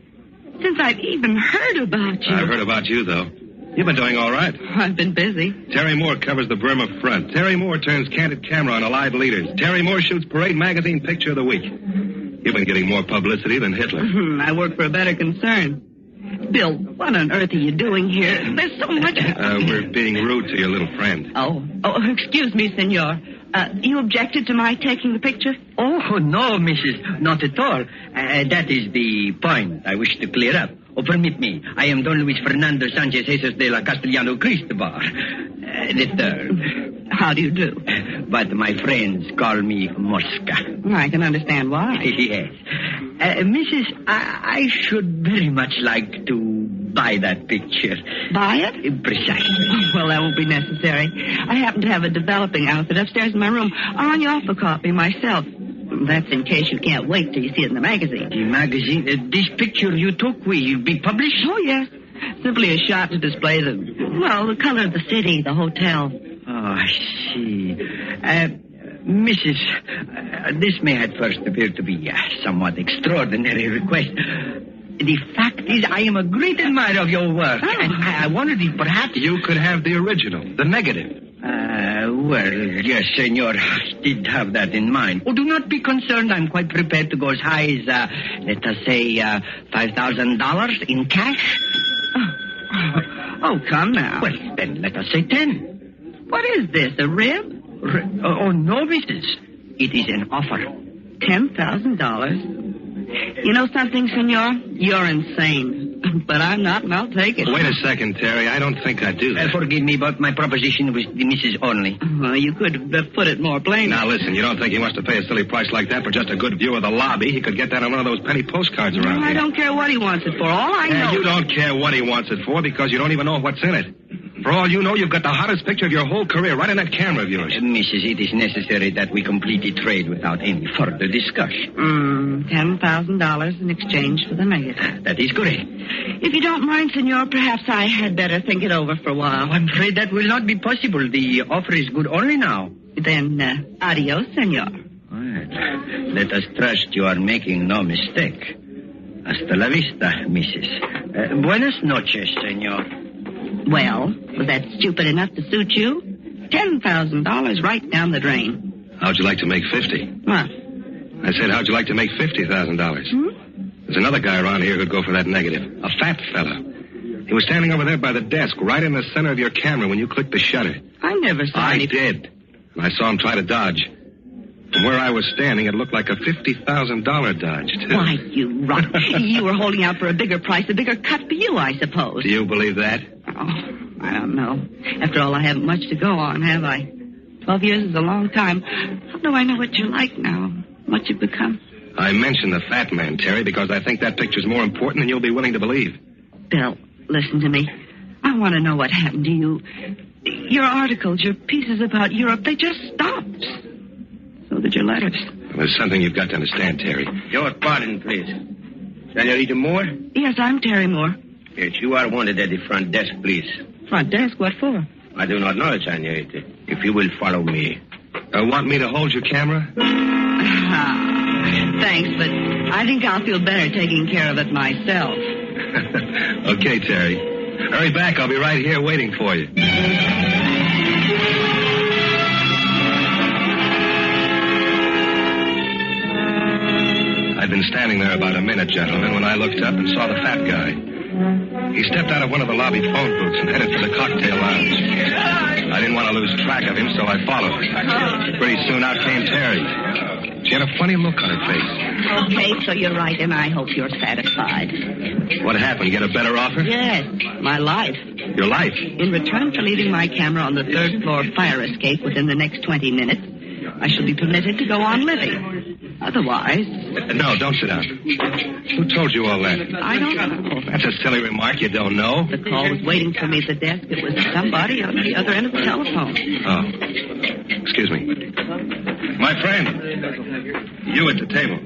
[SPEAKER 14] since I've even heard about you.
[SPEAKER 12] I've heard about you, though. You've been doing all right.
[SPEAKER 14] I've been busy.
[SPEAKER 12] Terry Moore covers the Burma front. Terry Moore turns candid camera on Allied leaders. Terry Moore shoots Parade Magazine Picture of the Week. You've been getting more publicity than Hitler.
[SPEAKER 14] I work for a better concern. Bill, what on earth are you doing here? There's so much...
[SPEAKER 12] We're being rude to your little friend.
[SPEAKER 14] Oh, excuse me, senor. You objected to my taking the picture?
[SPEAKER 13] Oh, no, Mrs. Not at all. That is the point I wish to clear up. Oh, permit me. I am Don Luis Fernando Sanchez Jesus de la Castellano Cristobal. The third.
[SPEAKER 14] How do you do?
[SPEAKER 13] But my friends call me Mosca.
[SPEAKER 14] I can understand why.
[SPEAKER 13] Yes. Mrs., I should very much like to buy that picture.
[SPEAKER 14] Buy it?
[SPEAKER 13] Precisely.
[SPEAKER 14] Well, that won't be necessary. I happen to have a developing outfit upstairs in my room. I'll run you off a copy myself. That's in case you can't wait till you see it in the magazine.
[SPEAKER 13] The magazine? This picture you took will be published?
[SPEAKER 14] Oh, yes. Simply a shot to display the color of the city, the hotel.
[SPEAKER 13] Oh, I see. Mrs., this may at first appear to be a somewhat extraordinary request. The fact is, I am a great admirer of your work, and I wondered if perhaps...
[SPEAKER 12] You could have the original, the negative.
[SPEAKER 13] Well, yes, senor, I did have that in mind. Oh, do not be concerned. I'm quite prepared to go as high as, let us say, $5,000 in cash.
[SPEAKER 14] Oh, come now.
[SPEAKER 13] Well, then let us say 10.
[SPEAKER 14] What is this, a rib?
[SPEAKER 13] Oh, no, Mrs. It is an offer.
[SPEAKER 14] $10,000? You know something, senor? You're insane. But I'm not, and I'll take it.
[SPEAKER 12] Wait a second, Terry. I don't think I do that.
[SPEAKER 13] Forgive me, but my proposition was the Mrs. only.
[SPEAKER 14] Well, you could have put it more plainly.
[SPEAKER 12] Now, listen, you don't think he wants to pay a silly price like that for just a good view of the lobby? He could get that on one of those penny postcards around here.
[SPEAKER 14] I don't care what he wants it for. All I know...
[SPEAKER 12] You don't care what he wants it for because you don't even know what's in it. For all you know, you've got the hottest picture of your whole career right in that camera of yours.
[SPEAKER 13] Mrs., it is necessary that we complete the trade without any further discussion.
[SPEAKER 14] $10,000 in exchange for the negative.
[SPEAKER 13] That is correct.
[SPEAKER 14] If you don't mind, senor, perhaps I had better think it over for a while.
[SPEAKER 13] I'm afraid that will not be possible. The offer is good only now.
[SPEAKER 14] Then, adios, senor.
[SPEAKER 13] Well, let us trust you are making no mistake. Hasta la vista, Mrs. Buenas noches, senor.
[SPEAKER 14] Well, was that stupid enough to suit you? $10,000 right down the drain.
[SPEAKER 12] How'd you like to make 50?
[SPEAKER 14] What?
[SPEAKER 12] I said, how'd you like to make $50,000? There's another guy around here who'd go for that negative. A fat fella. He was standing over there by the desk, right in the center of your camera when you clicked the shutter.
[SPEAKER 14] I never saw
[SPEAKER 12] I did. And I saw him try to dodge. From where I was standing, it looked like a $50,000 dodge, too.
[SPEAKER 14] Why, you runt. You were holding out for a bigger price, a bigger cut for you, I suppose.
[SPEAKER 12] Do you believe that?
[SPEAKER 14] Oh, I don't know. After all, I haven't much to go on, have I? 12 years is a long time. How do I know what you're like now? What you've become?
[SPEAKER 12] I mentioned the fat man, Terry, because I think that picture's more important than you'll be willing to believe.
[SPEAKER 14] Bill, listen to me. I want to know what happened to you. Your articles, your pieces about Europe, they just stopped. So did your letters.
[SPEAKER 12] Well, there's something you've got to understand, Terry.
[SPEAKER 13] Your pardon, please. Senorita Moore?
[SPEAKER 14] Yes, I'm Terry Moore.
[SPEAKER 13] Yes, you are wanted at the front desk, please.
[SPEAKER 14] Front desk? What for?
[SPEAKER 13] I do not know, senorita. If you will follow me.
[SPEAKER 12] Want me to hold your camera?
[SPEAKER 14] Thanks, but I think I'll feel better taking care of it myself.
[SPEAKER 12] Okay, Terry. Hurry back. I'll be right here waiting for you. I'd been standing there about a minute, gentlemen, when I looked up and saw the fat guy. He stepped out of one of the lobby phone booths and headed for the cocktail lounge. I didn't want to lose track of him, so I followed. Pretty soon out came Terry. She had a funny look on her face.
[SPEAKER 14] Okay, so you're right, and I hope you're satisfied.
[SPEAKER 12] What happened? Get a better offer?
[SPEAKER 14] Yes, my life.
[SPEAKER 12] Your life?
[SPEAKER 14] In return for leaving my camera on the third floor fire escape within the next 20 minutes, I shall be permitted to go on living. Otherwise...
[SPEAKER 12] No, don't sit down. Who told you all that?
[SPEAKER 14] I don't know.
[SPEAKER 12] That's a silly remark. You don't know.
[SPEAKER 14] The call was waiting for me at the desk. It was somebody on the other end of the telephone.
[SPEAKER 12] Oh. Excuse me. My friend. You at the table.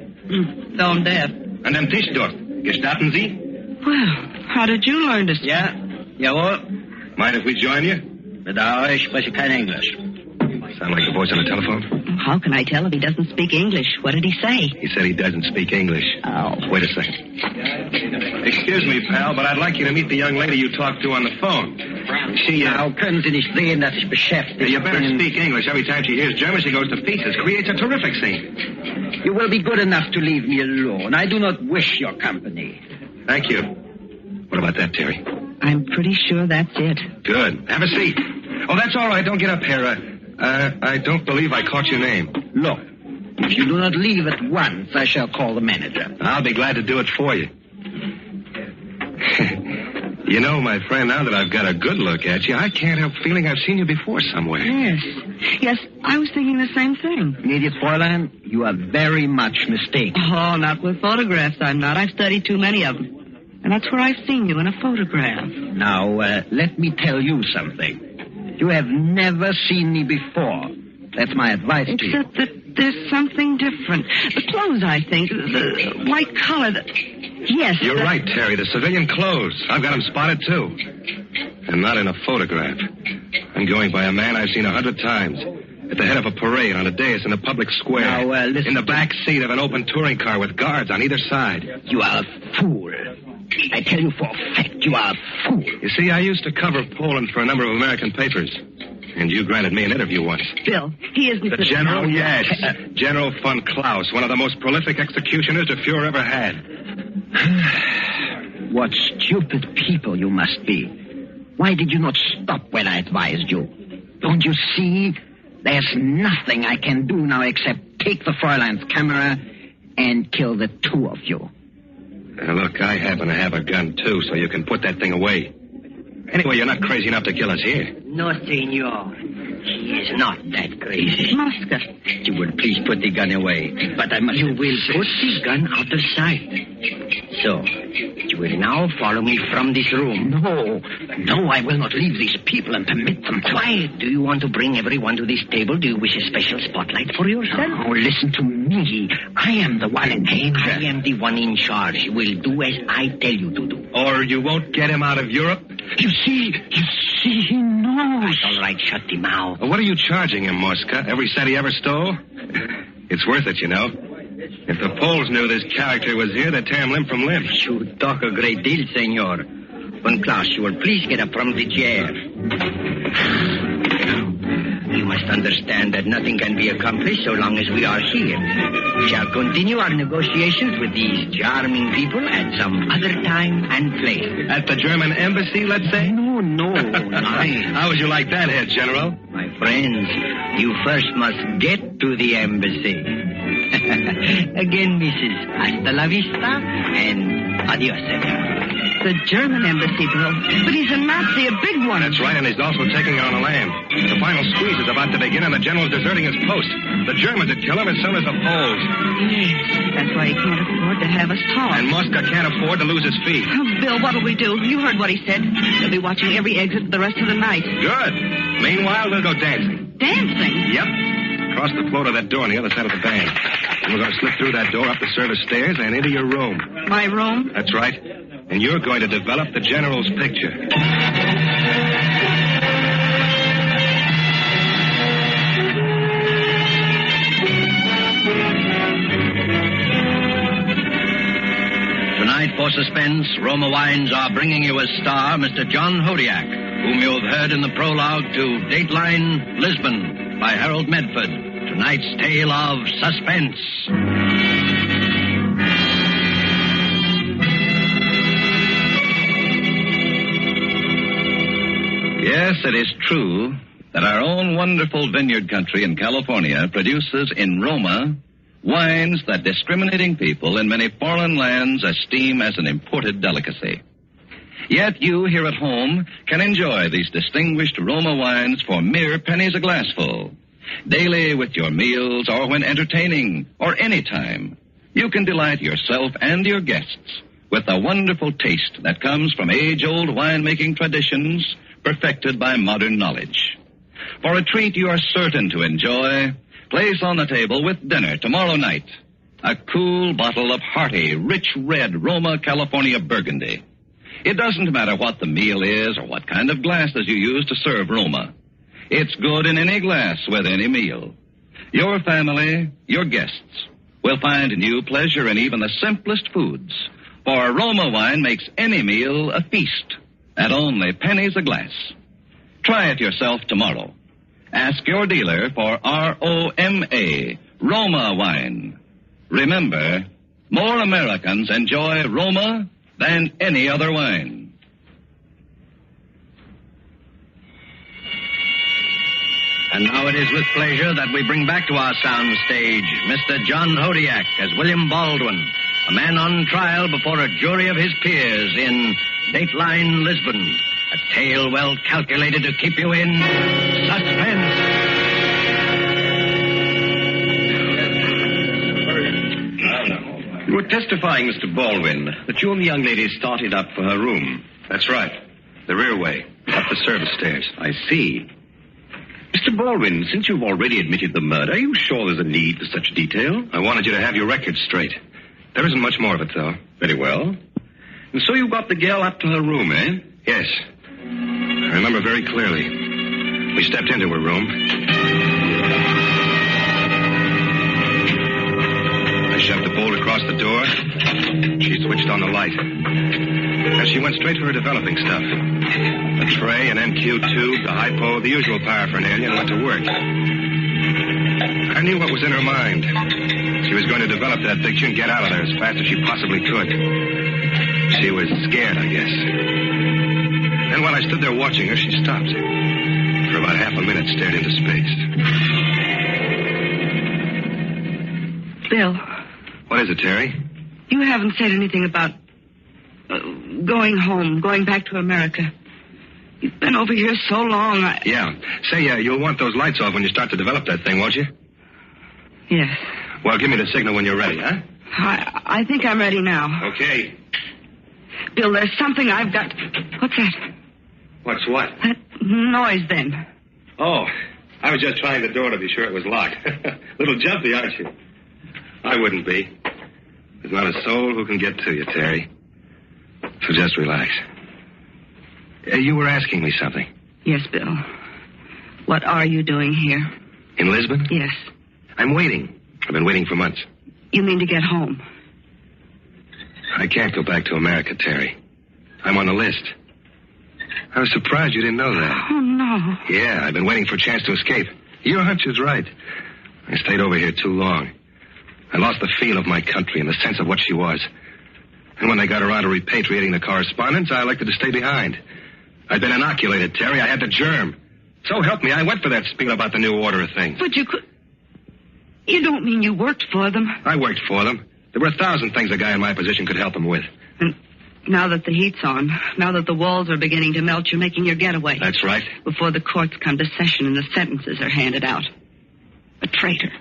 [SPEAKER 14] Tone deaf.
[SPEAKER 12] And am Tisch dort. Gestatten Sie?
[SPEAKER 14] Well, how did you learn to speak?
[SPEAKER 13] Ja, jawohl.
[SPEAKER 12] Mind if we join you?
[SPEAKER 13] Bedauere, ich spreche kein Englisch.
[SPEAKER 12] Sound like a voice on the telephone?
[SPEAKER 14] How can I tell if he doesn't speak English? What did he say?
[SPEAKER 12] He said he doesn't speak English.
[SPEAKER 14] Oh.
[SPEAKER 12] Wait a second. Excuse me, pal, but I'd like you to meet the young lady you talked to on the phone. She,
[SPEAKER 13] How können Sie nicht sehen, dass ich beschäftigt bin?
[SPEAKER 12] You better speak English. Every time she hears German, she goes to pieces. Creates a terrific scene.
[SPEAKER 13] You will be good enough to leave me alone. I do not wish your company.
[SPEAKER 12] Thank you. What about that, Terry?
[SPEAKER 14] I'm pretty sure that's it.
[SPEAKER 12] Good. Have a seat. Oh, that's all right. Don't get up here. I don't believe I caught your name.
[SPEAKER 13] Look, if you do not leave at once, I shall call the manager.
[SPEAKER 12] I'll be glad to do it for you. You know, my friend, now that I've got a good look at you, I can't help feeling I've seen you before somewhere.
[SPEAKER 14] Yes, I was thinking the same thing.
[SPEAKER 13] Gnädiges Fräulein, you are very much mistaken.
[SPEAKER 14] Oh, not with photographs, I'm not. I've studied too many of them. And that's where I've seen you, in a photograph.
[SPEAKER 13] Now, let me tell you something. You have never seen me before. That's my advice to you.
[SPEAKER 14] Except that There's something different. The clothes, I think. The white collar. Yes.
[SPEAKER 12] You're right, Terry. The civilian clothes. I've got him spotted, too. And not in a photograph. I'm going by a man I've seen 100 times. At the head of a parade on a dais in a public square.
[SPEAKER 13] Now, listen.
[SPEAKER 12] In the back seat of an open touring car with guards on either side.
[SPEAKER 13] You are a fool. I tell you for a fact, you are a fool.
[SPEAKER 12] You see, I used to cover Poland for a number of American papers. And you granted me an interview once.
[SPEAKER 14] Bill, he isn't
[SPEAKER 12] the general, yes. General von Klaus, one of the most prolific executioners the Fuhrer ever had.
[SPEAKER 13] What stupid people you must be. Why did you not stop when I advised you? Don't you see? There's nothing I can do now except take the Fräulein's camera and kill the two of you.
[SPEAKER 12] Now, look, I happen to have a gun, too, so you can put that thing away. Anyway, you're not crazy enough to kill us here.
[SPEAKER 13] No, senor. He is not that crazy.
[SPEAKER 14] Mosca.
[SPEAKER 13] You will please put the gun away. But I must... You will put the gun out of sight. So, you will now follow me from this room. No, I will not leave these people and permit them. Quiet. Do you want to bring everyone to this table? Do you wish a special spotlight for yourself? Oh, listen to me. I am the one in danger. I am the one in charge. You will do as I tell you to do.
[SPEAKER 12] Or you won't get him out of Europe?
[SPEAKER 13] You see, he knows. All right, shut him out.
[SPEAKER 12] Well, what are you charging him, Mosca? Every cent he ever stole? It's worth it, you know. If the Poles knew this character was here, they'd tear him limb from limb.
[SPEAKER 13] You talk a great deal, senor. Von Klaus, you will please get up from the chair. You must understand that nothing can be accomplished so long as we are here. We shall continue our negotiations with these charming people at some other time and place.
[SPEAKER 12] At the German embassy, let's say?
[SPEAKER 13] No.
[SPEAKER 12] How would you like that, Head General?
[SPEAKER 13] My friends, you first must get to the embassy. Again, Mrs. Hasta la vista and adios, senor.
[SPEAKER 14] The German embassy, Bill. But he's a Nazi, a big one.
[SPEAKER 12] That's right, and he's also taking it on the land. The final squeeze is about to begin, and the general's deserting his post. The Germans would kill him as soon as the Poles.
[SPEAKER 14] Yes, that's why he can't afford to have us talk.
[SPEAKER 12] And Mosca can't afford to lose his feet.
[SPEAKER 14] Oh, Bill, what'll we do? You heard what he said. He'll be watching every exit for the rest of the night.
[SPEAKER 12] Good. Meanwhile, we'll go dancing.
[SPEAKER 14] Dancing?
[SPEAKER 12] Yep. Cross the floor to that door on the other side of the bank. And we're going to slip through that door up the service stairs and into your room.
[SPEAKER 14] My room?
[SPEAKER 12] That's right. And you're going to develop the general's picture.
[SPEAKER 10] Tonight for Suspense, Roma Wines are bringing you as star Mr. John Hodiak, whom you have heard in the prologue to Dateline Lisbon by Harold Medford. Tonight's tale of suspense.
[SPEAKER 11] Yes, it is true that our own wonderful vineyard country in California produces in Roma wines that discriminating people in many foreign lands esteem as an imported delicacy. Yet you here at home can enjoy these distinguished Roma wines for mere pennies a glassful. Daily with your meals or when entertaining or any time, you can delight yourself and your guests with the wonderful taste that comes from age-old winemaking traditions perfected by modern knowledge. For a treat you are certain to enjoy, place on the table with dinner tomorrow night a cool bottle of hearty, rich red Roma California Burgundy. It doesn't matter what the meal is or what kind of glasses you use to serve Roma. It's good in any glass with any meal. Your family, your guests, will find new pleasure in even the simplest foods, for Roma wine makes any meal a feast at only pennies a glass. Try it yourself tomorrow. Ask your dealer for R-O-M-A, Roma wine. Remember, more Americans enjoy Roma than any other wine.
[SPEAKER 10] And now it is with pleasure that we bring back to our sound stage Mr. John Hodiak as William Baldwin, a man on trial before a jury of his peers in Dateline Lisbon, a tale well calculated to keep you in suspense.
[SPEAKER 12] You were testifying, Mr. Baldwin, that you and the young lady started up for her room. That's right. The rear way, up the service stairs. I see. Mr. Baldwin, since you've already admitted the murder, are you sure there's a need for such detail?
[SPEAKER 15] I wanted you to have your record straight. There isn't much more of it, though.
[SPEAKER 12] Very well. And so you got the girl up to her room, eh?
[SPEAKER 15] Yes. I remember very clearly. We stepped into her room. I shoved the bolt across the door. She switched on the light. And she went straight for her developing stuff. A tray, an MQ tube, the hypo, the usual paraphernalia, and went to work. I knew what was in her mind. She was going to develop that picture and get out of there as fast as she possibly could. She was scared, I guess. Then while I stood there watching her, she stopped. For about half a minute, stared into space.
[SPEAKER 14] Bill.
[SPEAKER 15] What is it, Terry?
[SPEAKER 14] You haven't said anything about going home, going back to America. You've been over here so long.
[SPEAKER 15] Yeah. Say, you'll want those lights off when you start to develop that thing, won't you?
[SPEAKER 14] Yes.
[SPEAKER 15] Well, give me the signal when you're ready, huh?
[SPEAKER 14] I think I'm ready now.
[SPEAKER 15] Okay.
[SPEAKER 14] Bill, there's something I've got. What's that?
[SPEAKER 15] What's what?
[SPEAKER 14] That noise then.
[SPEAKER 15] Oh, I was just trying the door to be sure it was locked. Little jumpy, aren't you? I wouldn't be. There's not a soul who can get to you, Terry. So just relax. You were asking me something.
[SPEAKER 14] Yes, Bill. What are you doing here?
[SPEAKER 15] In Lisbon?
[SPEAKER 14] Yes.
[SPEAKER 15] I'm waiting. I've been waiting for months.
[SPEAKER 14] You mean to get home?
[SPEAKER 15] I can't go back to America, Terry. I'm on the list. I was surprised you didn't know that.
[SPEAKER 14] Oh, no.
[SPEAKER 15] Yeah, I've been waiting for a chance to escape. Your hunch is right. I stayed over here too long. I lost the feel of my country and the sense of what she was. And when they got around to repatriating the correspondence, I elected to stay behind. I'd been inoculated, Terry. I had the germ. So help me, I went for that spiel about the new order of things.
[SPEAKER 14] But you could... You don't mean you worked for them?
[SPEAKER 15] I worked for them. There were 1,000 things a guy in my position could help them with.
[SPEAKER 14] And now that the heat's on, now that the walls are beginning to melt, you're making your getaway.
[SPEAKER 15] That's right.
[SPEAKER 14] Before the courts come to session and the sentences are handed out. A traitor.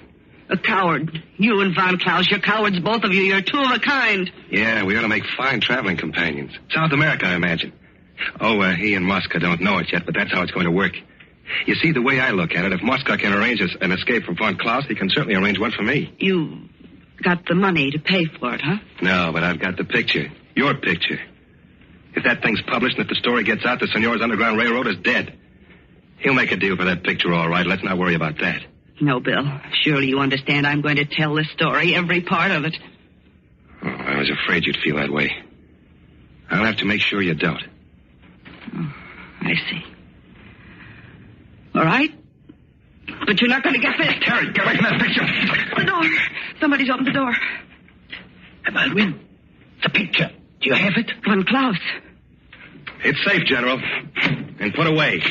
[SPEAKER 14] A coward. You and Von Klaus, you're cowards, both of you. You're two of a kind.
[SPEAKER 15] Yeah, we ought to make fine traveling companions. South America, I imagine. Oh, he and Mosca don't know it yet, but that's how it's going to work. You see, the way I look at it, if Mosca can arrange an escape from Von Klaus, he can certainly arrange one for me.
[SPEAKER 14] You got the money to pay for it, huh?
[SPEAKER 15] No, but I've got the picture. Your picture. If that thing's published and if the story gets out, the Senor's Underground Railroad is dead. He'll make a deal for that picture, all right. Let's not worry about that.
[SPEAKER 14] No, Bill. Surely you understand I'm going to tell this story, every part of it.
[SPEAKER 15] Oh, I was afraid you'd feel that way. I'll have to make sure you don't.
[SPEAKER 14] Oh, I see. All right. But you're not going to get this.
[SPEAKER 15] Terry, get away from that picture.
[SPEAKER 14] The door. Somebody's opened the door.
[SPEAKER 3] Baldwin, the picture. Do you have it?
[SPEAKER 14] Von Klaus.
[SPEAKER 15] It's safe, General. And put away.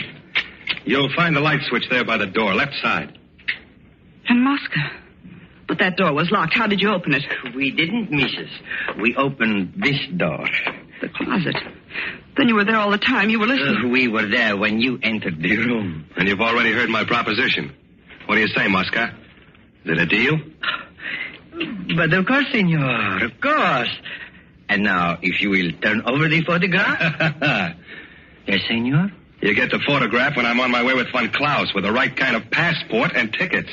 [SPEAKER 15] You'll find the light switch there by the door, left side.
[SPEAKER 14] And Mosca. But that door was locked. How did you open it?
[SPEAKER 13] We didn't, Mrs. We opened this door.
[SPEAKER 14] The closet. Then you were there all the time. You were listening.
[SPEAKER 13] We were there when you entered the room.
[SPEAKER 15] And you've already heard my proposition. What do you say, Mosca? Is it a deal?
[SPEAKER 13] But of course, senor. Of course. And now, if you will turn over the photograph. Yes, senor?
[SPEAKER 15] You get the photograph when I'm on my way with Von Klaus with the right kind of passport and tickets.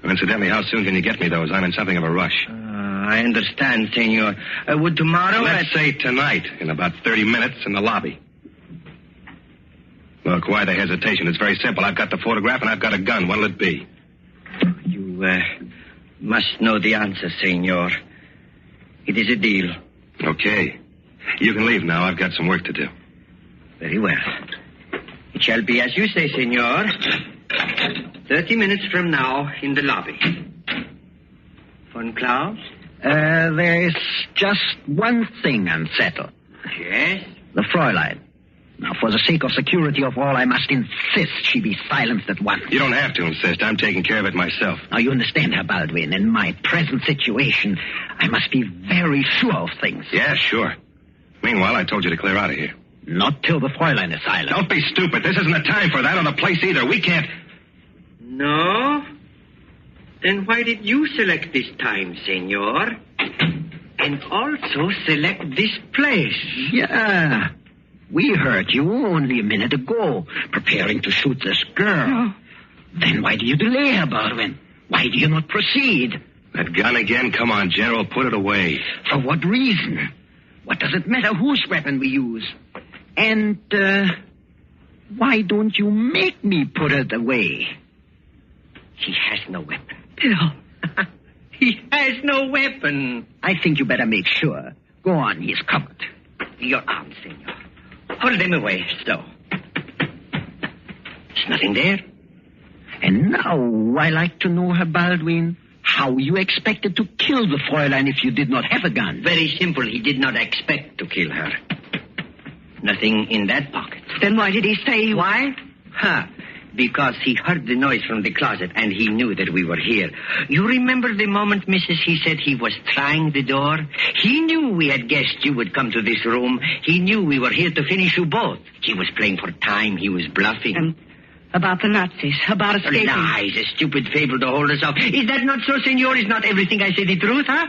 [SPEAKER 15] And incidentally, how soon can you get me those? I'm in something of a rush.
[SPEAKER 13] I understand, senor. Would tomorrow...
[SPEAKER 15] Let's say tonight, in about 30 minutes, in the lobby. Look, why the hesitation? It's very simple. I've got the photograph and I've got a gun. What'll it be?
[SPEAKER 13] You must know the answer, senor. It is a deal.
[SPEAKER 15] Okay. You can leave now. I've got some work to do.
[SPEAKER 13] Very well. It shall be as you say, senor. 30 minutes from now in the lobby. Von Klaus?
[SPEAKER 3] There is just one thing unsettled.
[SPEAKER 13] Yes?
[SPEAKER 3] The Fräulein. Now, for the sake of security of all, I must insist she be silenced at once.
[SPEAKER 15] You don't have to insist. I'm taking care of it myself.
[SPEAKER 3] Now, you understand, Herr Baldwin. In my present situation, I must be very sure of things.
[SPEAKER 15] Yeah, sure. Meanwhile, I told you to clear out of here.
[SPEAKER 3] Not till the Fräulein is silent.
[SPEAKER 15] Don't be stupid. This isn't the time for that or the place either. We can't...
[SPEAKER 13] No? Then why did you select this time, senor? And also select this place?
[SPEAKER 3] Yeah.
[SPEAKER 16] We heard you only a minute ago, preparing to shoot this girl.
[SPEAKER 14] No.
[SPEAKER 16] Then why do you delay her, Baldwin? Why do you not proceed?
[SPEAKER 15] That gun again? Come on, General, put it away.
[SPEAKER 16] For what reason? What does it matter whose weapon we use? And, why don't you make me put it away?
[SPEAKER 13] He has no weapon.
[SPEAKER 16] Bill.
[SPEAKER 13] He has no weapon.
[SPEAKER 16] I think you better make sure. Go on, he's covered.
[SPEAKER 13] Your arm, senor. Hold them away, so. There's nothing there.
[SPEAKER 16] And now I like to know, Herr Baldwin, how you expected to kill the Fräulein if you did not have a gun.
[SPEAKER 13] Very simple. He did not expect to kill her. Nothing in that pocket.
[SPEAKER 14] Then why did he say...
[SPEAKER 13] Why? Because he heard the noise from the closet and he knew that we were here. You remember the moment, Mrs., he said he was trying the door? He knew we had guessed you would come to this room. He knew we were here to finish you both. He was playing for time. He was bluffing.
[SPEAKER 14] About the Nazis, about escaping.
[SPEAKER 13] Lies, a stupid fable to hold us off. Is that not so, senor? Is not everything I say the truth, huh?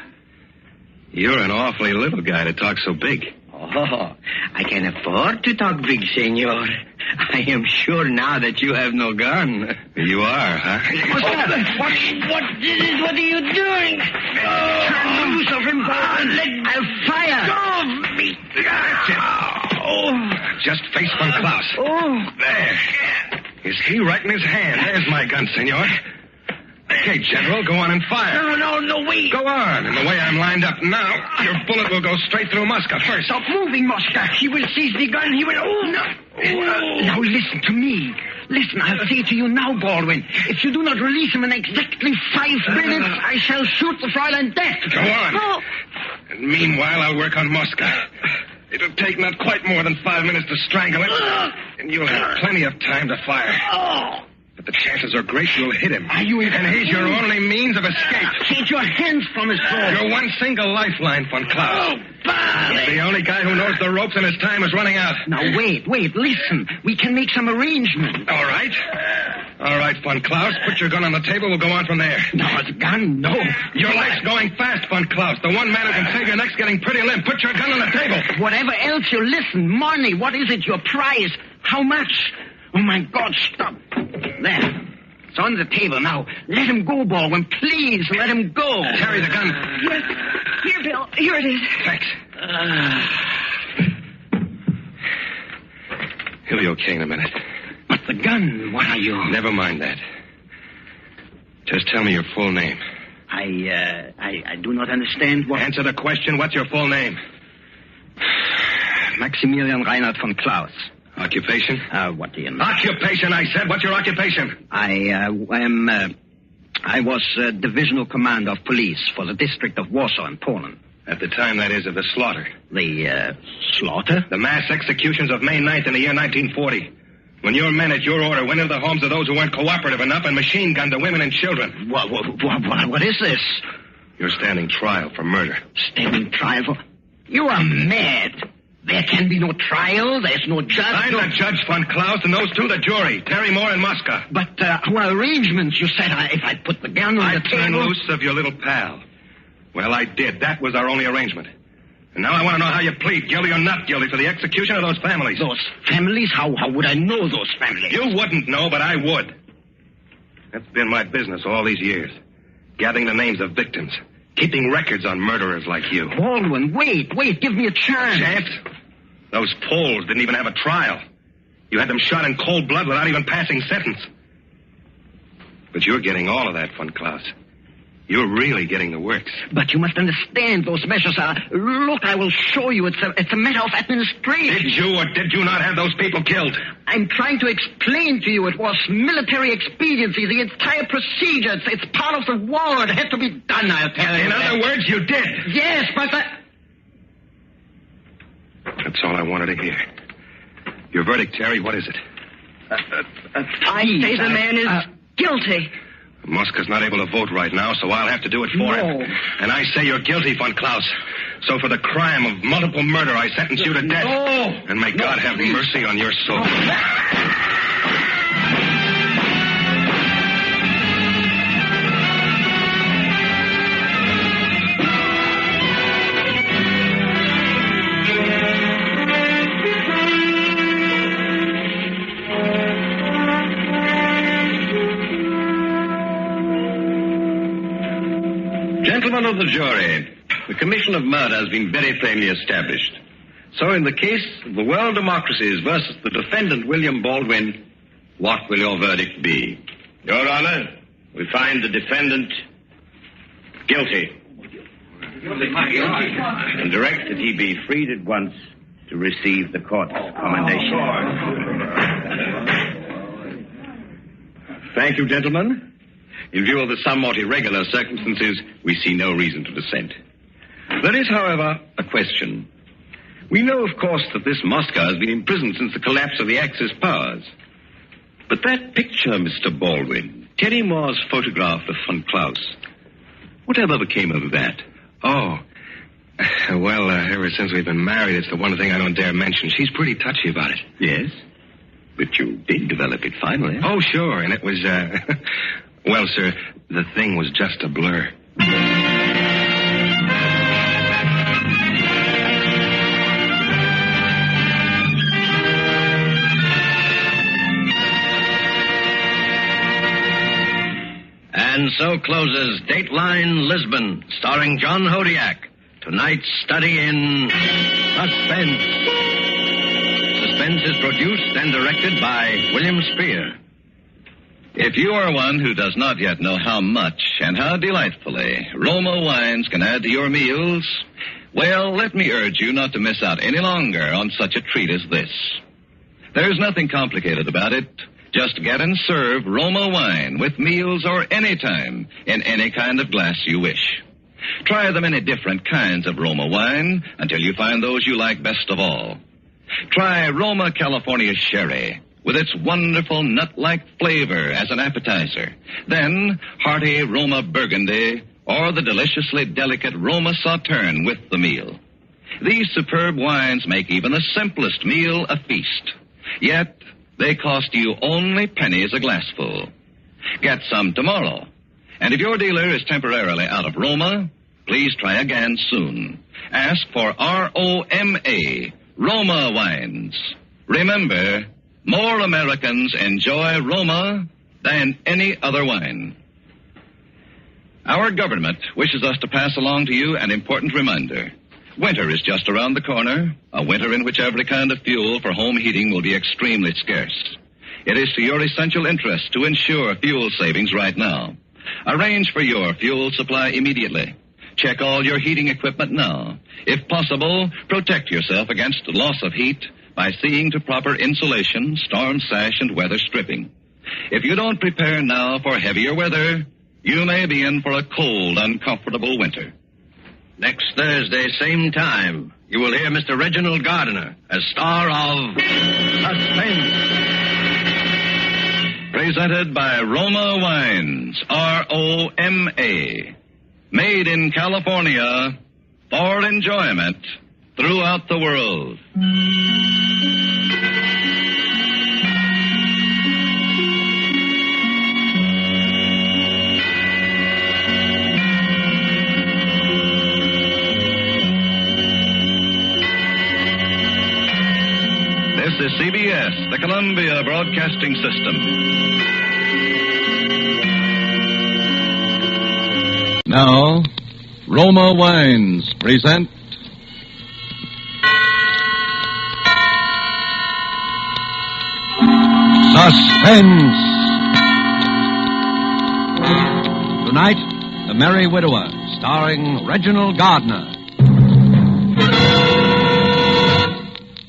[SPEAKER 15] You're an awfully little guy to talk so big.
[SPEAKER 13] Oh, I can afford to talk big, senor. I am sure now that you have no gun.
[SPEAKER 15] You are, huh?
[SPEAKER 13] What are you doing? Turn loose of him, Baldwin. I'll fire.
[SPEAKER 15] Go, me. That's it. Oh, just face Von Klaus.
[SPEAKER 13] Oh.
[SPEAKER 15] There. Is he right in his hand? There's my gun, senor. Okay, General, go on and fire.
[SPEAKER 13] No, wait.
[SPEAKER 15] Go on. And the way I'm lined up now, your bullet will go straight through Mosca first.
[SPEAKER 16] Stop moving, Mosca.
[SPEAKER 13] He will seize the gun. He will... Oh, no.
[SPEAKER 16] Now listen to me. Listen, I'll say to you now, Baldwin. If you do not release him in exactly 5 minutes, I shall shoot the Fräulein dead.
[SPEAKER 15] Go on. And meanwhile, I'll work on Mosca. It'll take not quite more than 5 minutes to strangle him, and you'll have plenty of time to fire. But the chances are great you'll hit him.
[SPEAKER 16] And
[SPEAKER 15] he's your only means of escape.
[SPEAKER 16] Take your hands from his throat.
[SPEAKER 15] Your one single lifeline, Von Klaus. He's the only guy who knows the ropes and his time is running out.
[SPEAKER 16] Now, wait, listen. We can make some arrangement.
[SPEAKER 15] All right, Von Klaus, put your gun on the table. We'll go on from there.
[SPEAKER 16] No, the gun, no.
[SPEAKER 15] Your life's going fast, Von Klaus. The one man who can save your neck's getting pretty limp. Put your gun on the table.
[SPEAKER 16] Whatever else you listen, money, what is it, your prize? How much? Oh, my God, stop. There. It's on the table now. Let him go, Baldwin. Please, let him go.
[SPEAKER 15] Carry the gun.
[SPEAKER 14] Yes. Here, Bill. Here it is.
[SPEAKER 15] Thanks. He'll be okay in a minute.
[SPEAKER 16] But the gun, what are you?
[SPEAKER 15] Never mind that. Just tell me your full name.
[SPEAKER 16] I do not understand what...
[SPEAKER 15] Answer the question. What's your full name?
[SPEAKER 16] Maximilian Reinhard von Klaus.
[SPEAKER 15] Occupation?
[SPEAKER 16] What do you know?
[SPEAKER 15] Occupation, I said. What's your occupation?
[SPEAKER 16] I was divisional commander of police for the district of Warsaw in Poland.
[SPEAKER 15] At the time, that is, of the slaughter.
[SPEAKER 16] The slaughter?
[SPEAKER 15] The mass executions of May 9th in the year 1940. When your men at your order went into the homes of those who weren't cooperative enough and machine-gunned the women and children.
[SPEAKER 16] What is this?
[SPEAKER 15] You're standing trial for murder.
[SPEAKER 16] Standing trial for... You are mad. There can be no trial. There's no judge.
[SPEAKER 15] I'm the judge, Von Klaus, and those two the jury, Terry Moore and Mosca.
[SPEAKER 16] But our arrangements, you said if I put the gun on the table...
[SPEAKER 15] I turned loose of your little pal. Well, I did. That was our only arrangement. And now I want to know how you plead, guilty or not guilty, for the execution of those families.
[SPEAKER 16] Those families? How would I know those families?
[SPEAKER 15] You wouldn't know, but I would. That's been my business all these years. Gathering the names of victims. Keeping records on murderers like you.
[SPEAKER 16] Baldwin, wait, give me a chance.
[SPEAKER 15] Chance? Those Poles didn't even have a trial. You had them shot in cold blood without even passing sentence. But you're getting all of that, Von Klaus. You're really getting the works.
[SPEAKER 16] But you must understand those measures are... Look, I will show you. It's a matter of administration.
[SPEAKER 15] Did you or did you not have those people killed?
[SPEAKER 16] I'm trying to explain to you it was military expediency, the entire procedure. It's part of the war. It had to be done, I'll tell you.
[SPEAKER 15] In other words, you did?
[SPEAKER 16] Yes, but
[SPEAKER 15] That's all I wanted to hear. Your verdict, Terry, what is it?
[SPEAKER 14] I say the man is guilty.
[SPEAKER 15] Mosca's not able to vote right now, so I'll have to do it for him. And I say you're guilty, Von Klaus. So for the crime of multiple murder, I sentence you to death.
[SPEAKER 16] No.
[SPEAKER 15] And may God have mercy on your soul.
[SPEAKER 12] Gentlemen of the jury, the commission of murder has been very plainly established. So in the case of the World Democracies versus the defendant, William Baldwin, what will your verdict be?
[SPEAKER 17] Your Honor, we find the defendant guilty. And direct that he be freed at once to receive the court's commendation.
[SPEAKER 12] Thank you, gentlemen. In view of the somewhat irregular circumstances, we see no reason to dissent. There is, however, a question. We know, of course, that this Moscow has been imprisoned since the collapse of the Axis powers. But that picture, Mr. Baldwin, Terry Moore's photograph of von Klaus, whatever became of that?
[SPEAKER 15] Oh, well, ever since we've been married, it's the one thing I don't dare mention. She's pretty touchy about it.
[SPEAKER 12] Yes? But you did develop it finally.
[SPEAKER 15] Oh, sure, and it was, well, sir, the thing was just a blur.
[SPEAKER 10] And so closes Dateline Lisbon, starring John Hodiak. Tonight's study in Suspense. Suspense is produced and directed by William Spear.
[SPEAKER 11] If you are one who does not yet know how much and how delightfully Roma wines can add to your meals, well, let me urge you not to miss out any longer on such a treat as this. There's nothing complicated about it. Just get and serve Roma wine with meals or any time in any kind of glass you wish. Try the many different kinds of Roma wine until you find those you like best of all. Try Roma California Sherry with its wonderful nut-like flavor as an appetizer. Then hearty Roma Burgundy or the deliciously delicate Roma Sauterne with the meal. These superb wines make even the simplest meal a feast. Yet they cost you only pennies a glassful. Get some tomorrow. And if your dealer is temporarily out of Roma, please try again soon. Ask for ROMA, Roma wines. Remember, more Americans enjoy Roma than any other wine. Our government wishes us to pass along to you an important reminder. Winter is just around the corner, a winter in which every kind of fuel for home heating will be extremely scarce. It is to your essential interest to ensure fuel savings right now. Arrange for your fuel supply immediately. Check all your heating equipment now. If possible, protect yourself against loss of heat by seeing to proper insulation, storm sash, and weather stripping. If you don't prepare now for heavier weather, you may be in for a cold, uncomfortable winter.
[SPEAKER 10] Next Thursday, same time, you will hear Mr. Reginald Gardiner as star of Suspense.
[SPEAKER 11] Presented by Roma Wines, ROMA. Made in California for enjoyment throughout the world. This is CBS, the Columbia Broadcasting System. Now, Roma Wines present Suspense. Tonight, The Merry Widower, starring Reginald Gardiner.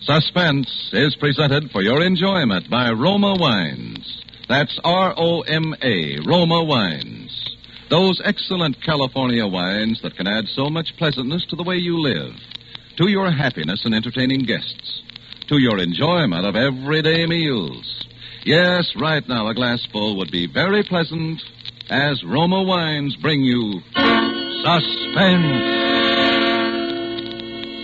[SPEAKER 11] Suspense is presented for your enjoyment by Roma Wines. That's ROMA, Roma Wines. Those excellent California wines that can add so much pleasantness to the way you live, to your happiness in entertaining guests, to your enjoyment of everyday meals. Yes, right now a glassful would be very pleasant as Roma Wines bring you Suspense.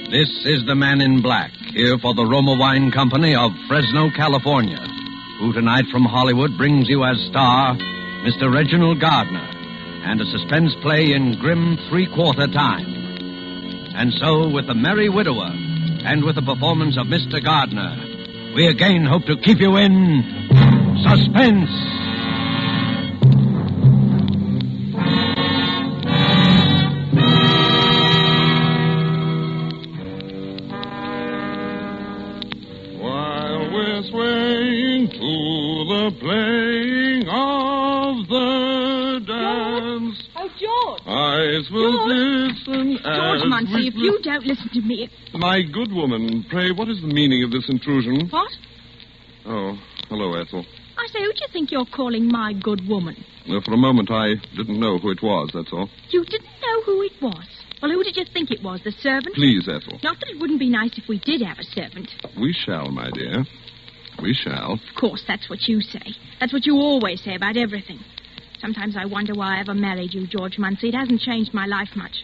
[SPEAKER 10] This is the Man in Black, here for the Roma Wine Company of Fresno, California, who tonight from Hollywood brings you as star Mr. Reginald Gardiner and a suspense play in grim three-quarter time. And so, with The Merry Widower and with the performance of Mr. Gardiner, we again hope to keep you in suspense.
[SPEAKER 18] the playing of the dance.
[SPEAKER 2] Oh, George.
[SPEAKER 18] Eyes will listen as
[SPEAKER 19] George Munsey, if you don't listen to me...
[SPEAKER 18] My good woman, pray, what is the meaning of this intrusion?
[SPEAKER 19] What?
[SPEAKER 18] Oh, hello, Ethel.
[SPEAKER 19] I say, who do you think you're calling my good woman?
[SPEAKER 18] For a moment, I didn't know who it was, that's all.
[SPEAKER 19] You didn't know who it was? Well, who did you think it was? The servant?
[SPEAKER 18] Please, Ethel.
[SPEAKER 19] Not that it wouldn't be nice if we did have a servant.
[SPEAKER 18] We shall, my dear. We shall.
[SPEAKER 19] Of course, that's what you say. That's what you always say about everything. Sometimes I wonder why I ever married you, George Munsey. It hasn't changed my life much.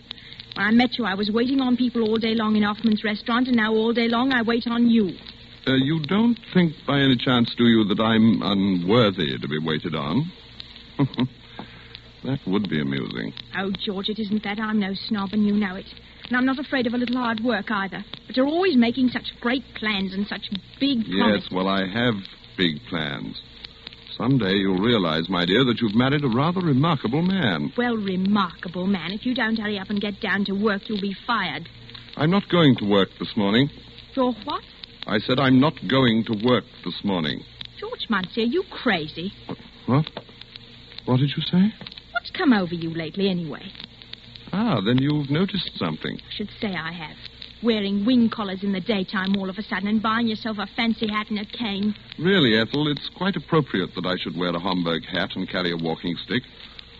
[SPEAKER 19] When I met you, I was waiting on people all day long in Hoffman's restaurant, and now all day long I wait on you.
[SPEAKER 18] You don't think by any chance, do you, that I'm unworthy to be waited on? That would be amusing.
[SPEAKER 19] Oh, George, it isn't that. I'm no snob, and you know it. And I'm not afraid of a little hard work, either. But you're always making such great plans and such big promises.
[SPEAKER 18] Yes, well, I have big plans. Someday you'll realize, my dear, that you've married a rather remarkable man.
[SPEAKER 19] Well, remarkable man. If you don't hurry up and get down to work, you'll be fired.
[SPEAKER 18] I'm not going to work this morning.
[SPEAKER 19] You're what?
[SPEAKER 18] I said I'm not going to work this morning.
[SPEAKER 19] George Munsey, are you crazy?
[SPEAKER 18] What? What did you say?
[SPEAKER 19] What's come over you lately, anyway?
[SPEAKER 18] Ah, then you've noticed something.
[SPEAKER 19] I should say I have. Wearing wing collars in the daytime all of a sudden and buying yourself a fancy hat and a cane.
[SPEAKER 18] Really, Ethel, it's quite appropriate that I should wear a Homburg hat and carry a walking stick.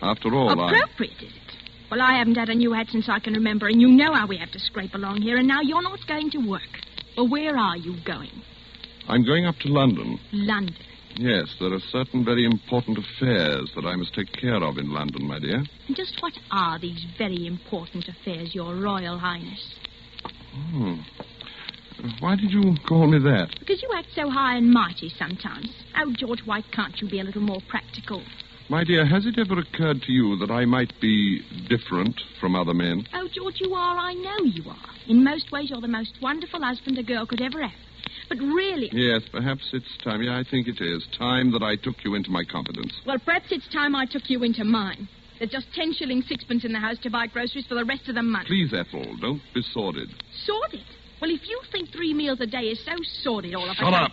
[SPEAKER 18] After all,
[SPEAKER 19] Appropriate, is it? Well, I haven't had a new hat since I can remember, and you know how we have to scrape along here, and now you're not going to work. Well, where are you going?
[SPEAKER 18] I'm going up to London.
[SPEAKER 19] London?
[SPEAKER 18] Yes, there are certain very important affairs that I must take care of in London, my dear.
[SPEAKER 19] And just what are these very important affairs, Your Royal Highness?
[SPEAKER 18] Why did you call me that?
[SPEAKER 19] Because you act so high and mighty sometimes. Oh, George, why can't you be a little more practical?
[SPEAKER 18] My dear, has it ever occurred to you that I might be different from other men?
[SPEAKER 19] Oh, George, you are. I know you are. In most ways, you're the most wonderful husband a girl could ever have. But really...
[SPEAKER 18] Yes, perhaps it's time. Yeah, I think it is. Time that I took you into my confidence.
[SPEAKER 19] Well, perhaps it's time I took you into mine. There's just 10 shillings, 6pence in the house to buy groceries for the rest of the month.
[SPEAKER 18] Please, Ethel, don't be sordid.
[SPEAKER 19] Sordid? Well, if you think 3 meals a day is so sordid all of a
[SPEAKER 18] Shut up!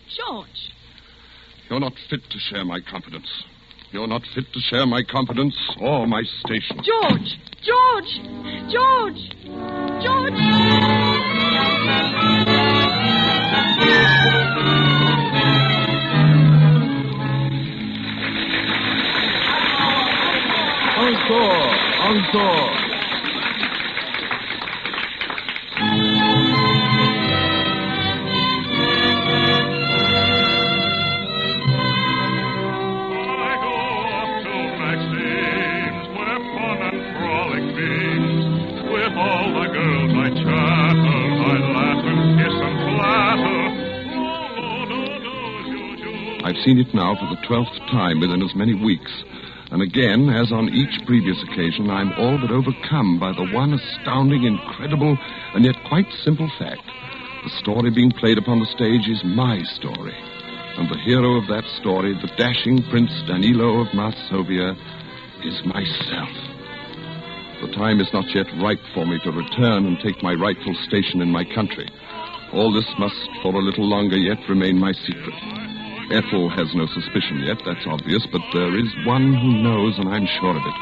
[SPEAKER 19] George.
[SPEAKER 18] You're not fit to share my confidence. You're not fit to share my confidence or my station.
[SPEAKER 19] George! George! George! George!
[SPEAKER 18] Encore! Encore! I've seen it now for the 12th time within as many weeks. And again, as on each previous occasion, I'm all but overcome by the one astounding, incredible, and yet quite simple fact. The story being played upon the stage is my story. And the hero of that story, the dashing Prince Danilo of Marsovia, is myself. The time is not yet ripe for me to return and take my rightful station in my country. All this must, for a little longer yet, remain my secret. Ethel has no suspicion yet, that's obvious, but there is one who knows, and I'm sure of it.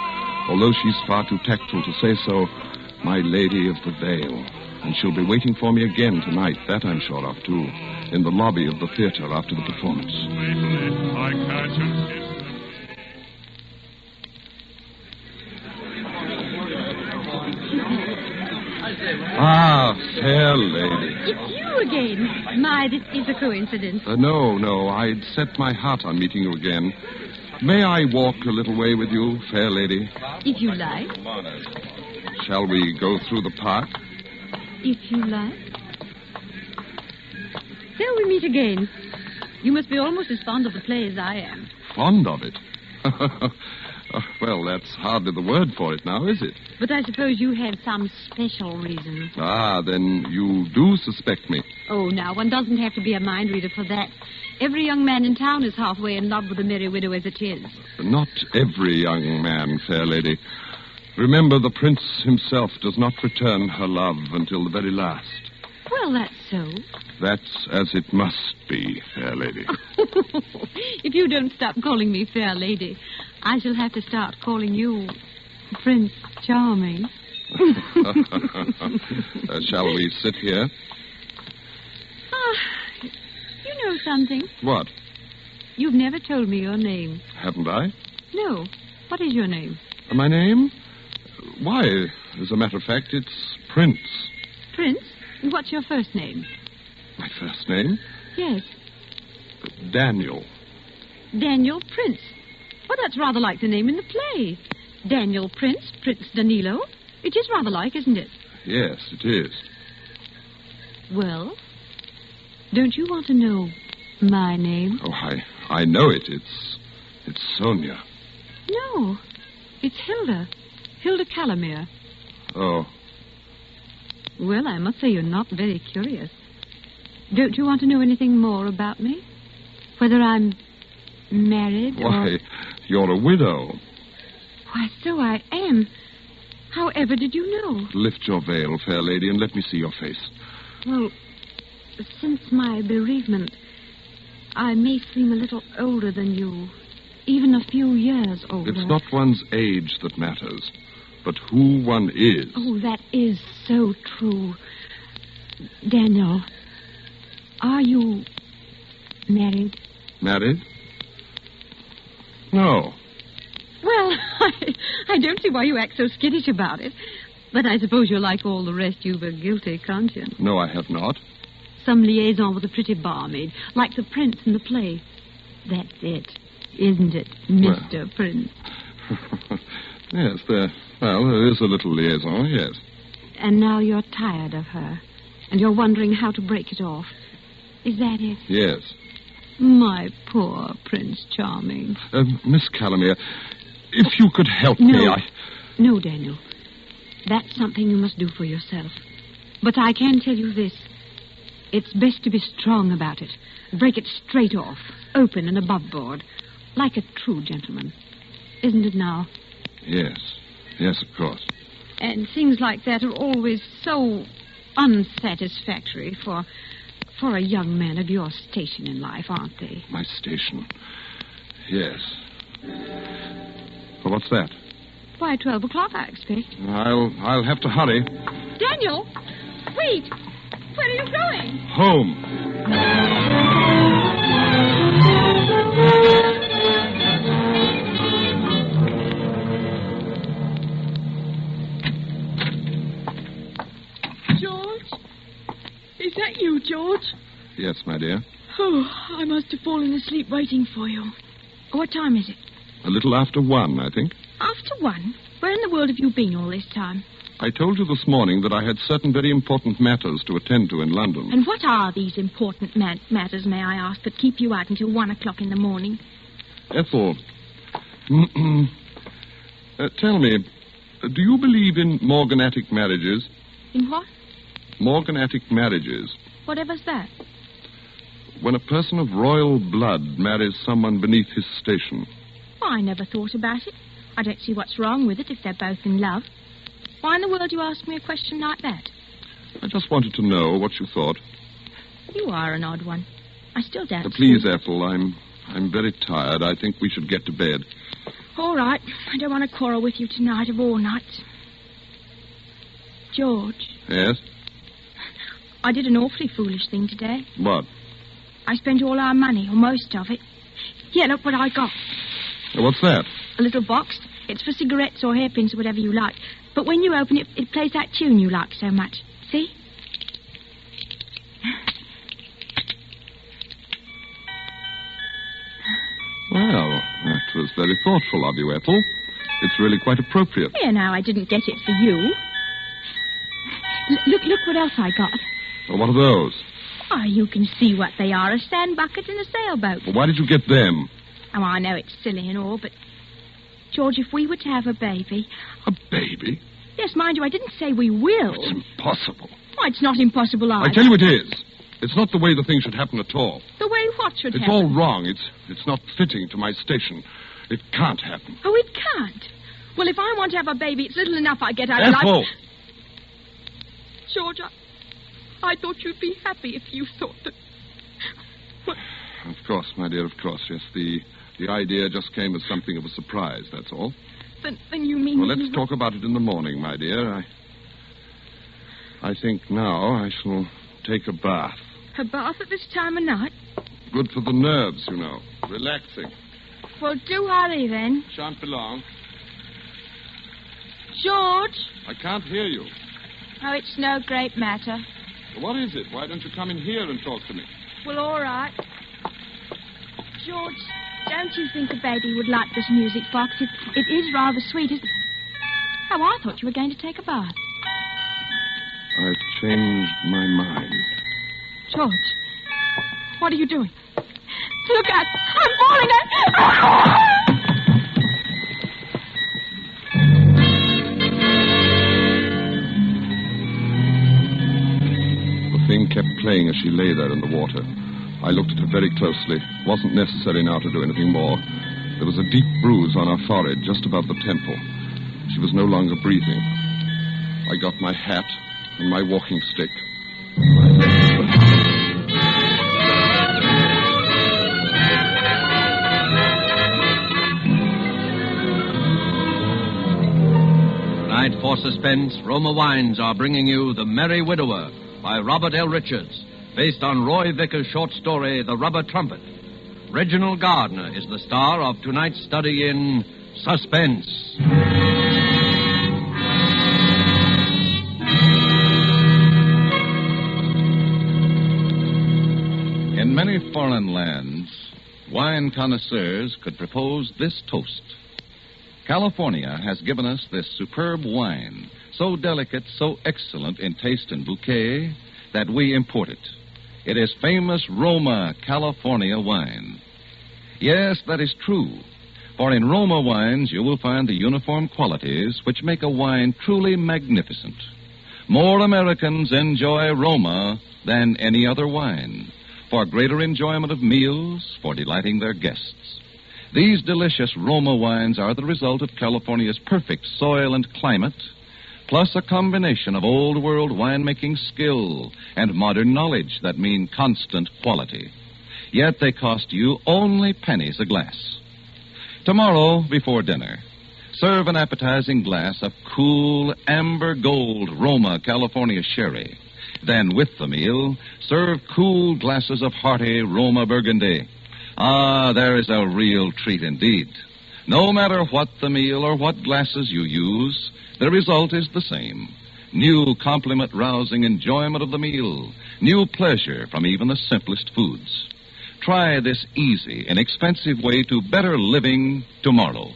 [SPEAKER 18] Although she's far too tactful to say so, my Lady of the Veil. And she'll be waiting for me again tonight, that I'm sure of, too, in the lobby of the theater after the performance. Ah, fair lady.
[SPEAKER 19] It's you again. My, this is a coincidence.
[SPEAKER 18] No. I'd set my heart on meeting you again. May I walk a little way with you, fair lady?
[SPEAKER 19] If you like.
[SPEAKER 18] Shall we go through the park?
[SPEAKER 19] If you like. Till we meet again. You must be almost as fond of the play as I am.
[SPEAKER 18] Fond of it? Well, that's hardly the word for it now, is it?
[SPEAKER 19] But I suppose you have some special reason.
[SPEAKER 18] Ah, then you do suspect me.
[SPEAKER 19] Oh, now, one doesn't have to be a mind reader for that. Every young man in town is halfway in love with a merry widow as it is.
[SPEAKER 18] Not every young man, fair lady. Remember, the prince himself does not return her love until the very last.
[SPEAKER 19] Well, Well, that's so.
[SPEAKER 18] That's as it must be, fair lady.
[SPEAKER 19] If you don't stop calling me fair lady, I shall have to start calling you Prince Charming.
[SPEAKER 18] Shall we sit here?
[SPEAKER 19] You know something?
[SPEAKER 18] What?
[SPEAKER 19] You've never told me your name.
[SPEAKER 18] Haven't I?
[SPEAKER 19] No. What is your name?
[SPEAKER 18] My name? Why, as a matter of fact, it's Prince.
[SPEAKER 19] Prince? And what's your first name?
[SPEAKER 18] My first name?
[SPEAKER 19] Yes.
[SPEAKER 18] Daniel.
[SPEAKER 19] Daniel Prince. Well, that's rather like the name in the play. Daniel Prince, Prince Danilo. It is rather like, isn't it?
[SPEAKER 18] Yes, it is.
[SPEAKER 19] Well, don't you want to know my name?
[SPEAKER 18] Oh, I know it. It's Sonia.
[SPEAKER 19] No, it's Hilda. Hilda Calamere.
[SPEAKER 18] Oh.
[SPEAKER 19] Well, I must say you're not very curious. Don't you want to know anything more about me? Whether I'm married or...
[SPEAKER 18] Why, you're a widow.
[SPEAKER 19] Why, so I am. However did you know?
[SPEAKER 18] Lift your veil, fair lady, and let me see your face.
[SPEAKER 19] Well, since my bereavement, I may seem a little older than you. Even a few years older.
[SPEAKER 18] It's not one's age that matters, but who one is.
[SPEAKER 19] Oh, that is so true. Daniel, are you married?
[SPEAKER 18] Married? No.
[SPEAKER 19] Well, I don't see why you act so skittish about it. But I suppose you're like all the rest. You've a guilty conscience.
[SPEAKER 18] No, I have not.
[SPEAKER 19] Some liaison with a pretty barmaid, like the prince in the play. That's it, isn't it, Mr. Prince?
[SPEAKER 18] Yes, there is a little liaison, yes.
[SPEAKER 19] And now you're tired of her, and you're wondering how to break it off. Is that it?
[SPEAKER 18] Yes.
[SPEAKER 19] My poor Prince Charming.
[SPEAKER 18] Miss Calamere, if you could help me,
[SPEAKER 19] No, Daniel. That's something you must do for yourself. But I can tell you this. It's best to be strong about it. Break it straight off, open and above board, like a true gentleman. Isn't it now?
[SPEAKER 18] Yes. Yes, of course.
[SPEAKER 19] And things like that are always so unsatisfactory for a young man of your station in life, aren't they?
[SPEAKER 18] My station? Yes. Well, what's that?
[SPEAKER 19] Why, 12 o'clock, I expect.
[SPEAKER 18] I'll have to hurry.
[SPEAKER 19] Daniel! Wait! Where are you going?
[SPEAKER 18] Home.
[SPEAKER 19] George? Is that you, George?
[SPEAKER 18] Yes, my dear.
[SPEAKER 19] Oh, I must have fallen asleep waiting for you. What time is it?
[SPEAKER 18] A little after 1, I think.
[SPEAKER 19] After 1? Where in the world have you been all this time?
[SPEAKER 18] I told you this morning that I had certain very important matters to attend to in London.
[SPEAKER 19] And what are these important matters, may I ask, that keep you out until 1 o'clock in the morning?
[SPEAKER 18] Ethel, tell me, do you believe in morganatic marriages?
[SPEAKER 19] In what?
[SPEAKER 18] Morganatic marriages.
[SPEAKER 19] Whatever's that?
[SPEAKER 18] When a person of royal blood marries someone beneath his station.
[SPEAKER 19] Well, I never thought about it. I don't see what's wrong with it if they're both in love. Why in the world do you ask me a question like that?
[SPEAKER 18] I just wanted to know what you thought.
[SPEAKER 19] You are an odd one. I still don't
[SPEAKER 18] Please, Ethel, I'm very tired. I think we should get to bed.
[SPEAKER 19] All right. I don't want to quarrel with you tonight of all nights. George.
[SPEAKER 18] Yes?
[SPEAKER 19] I did an awfully foolish thing today.
[SPEAKER 18] What?
[SPEAKER 19] I spent all our money, or most of it. Here, look what I got.
[SPEAKER 18] What's that?
[SPEAKER 19] A little box. It's for cigarettes or hairpins or whatever you like. But when you open it, it plays that tune you like so much. See?
[SPEAKER 18] Well, that was very thoughtful of you, Ethel. It's really quite appropriate.
[SPEAKER 19] Here, now, I didn't get it for you. Look what else I got.
[SPEAKER 18] Well, what are those?
[SPEAKER 19] Oh, you can see what they are, a sand bucket and a sailboat.
[SPEAKER 18] Well, why did you get them?
[SPEAKER 19] Oh, I know it's silly and all, but... George, if we were to have a baby...
[SPEAKER 18] A baby?
[SPEAKER 19] Yes, mind you, I didn't say we will.
[SPEAKER 18] It's impossible.
[SPEAKER 19] Why, it's not impossible either.
[SPEAKER 18] I tell you it is. It's not the way the thing should happen at all.
[SPEAKER 19] The way what should happen?
[SPEAKER 18] It's all wrong. It's not fitting to my station. It can't happen.
[SPEAKER 19] Oh, it can't? Well, if I want to have a baby, it's little enough I get out of
[SPEAKER 18] Ethel!
[SPEAKER 19] life. George, I thought you'd be happy if you thought that...
[SPEAKER 18] Of course, my dear, of course, yes. The idea just came as something of a surprise, that's all.
[SPEAKER 19] Then you mean...
[SPEAKER 18] Well, let's talk about it in the morning, my dear. I think now I shall take a bath.
[SPEAKER 19] A bath at this time of night?
[SPEAKER 18] Good for the nerves, you know. Relaxing.
[SPEAKER 19] Well, do hurry, then.
[SPEAKER 18] Shan't be long.
[SPEAKER 19] George?
[SPEAKER 18] I can't hear you.
[SPEAKER 19] Oh, it's no great matter.
[SPEAKER 18] What is it? Why don't you come in here and talk to me?
[SPEAKER 19] Well, all right. George, don't you think a baby would like this music box? It is rather sweet, isn't it? Oh, I thought you were going to take a bath.
[SPEAKER 18] I've changed my mind.
[SPEAKER 19] George, what are you doing? Look out! I'm falling out!
[SPEAKER 18] The thing kept playing as she lay there in the water. I looked at her very closely. It wasn't necessary now to do anything more. There was a deep bruise on her forehead just above the temple. She was no longer breathing. I got my hat and my walking stick. And I left the house.
[SPEAKER 10] Tonight for Suspense, Roma Wines are bringing you The Merry Widower by Robert L. Richards, based on Roy Vickers' short story, The Rubber Trumpet. Reginald Gardner is the star of tonight's study in Suspense.
[SPEAKER 11] In many foreign lands, wine connoisseurs could propose this toast. California has given us this superb wine, so delicate, so excellent in taste and bouquet, that we import it. It is famous Roma California wine. Yes, that is true. For in Roma wines you will find the uniform qualities which make a wine truly magnificent. More Americans enjoy Roma than any other wine, for greater enjoyment of meals, for delighting their guests. These delicious Roma wines are the result of California's perfect soil and climate, plus a combination of old-world winemaking skill and modern knowledge that mean constant quality. Yet they cost you only pennies a glass. Tomorrow, before dinner, serve an appetizing glass of cool, amber gold Roma California sherry. Then, with the meal, serve cool glasses of hearty Roma Burgundy. Ah, there is a real treat indeed. No matter what the meal or what glasses you use, the result is the same. New compliment-rousing enjoyment of the meal. New pleasure from even the simplest foods. Try this easy, inexpensive way to better living tomorrow.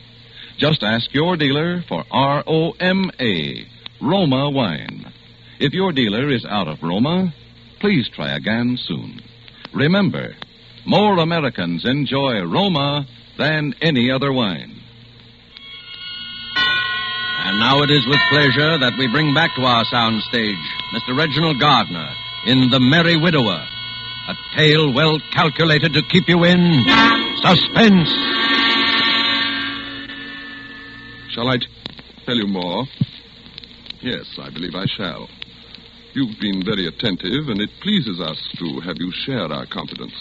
[SPEAKER 11] Just ask your dealer for R-O-M-A, Roma wine. If your dealer is out of Roma, please try again soon. Remember, more Americans enjoy Roma than any other wine.
[SPEAKER 10] And now it is with pleasure that we bring back to our soundstage Mr. Reginald Gardner in The Merry Widower, a tale well calculated to keep you in suspense.
[SPEAKER 18] Shall I tell you more? Yes, I believe I shall. You've been very attentive, and it pleases us to have you share our confidence.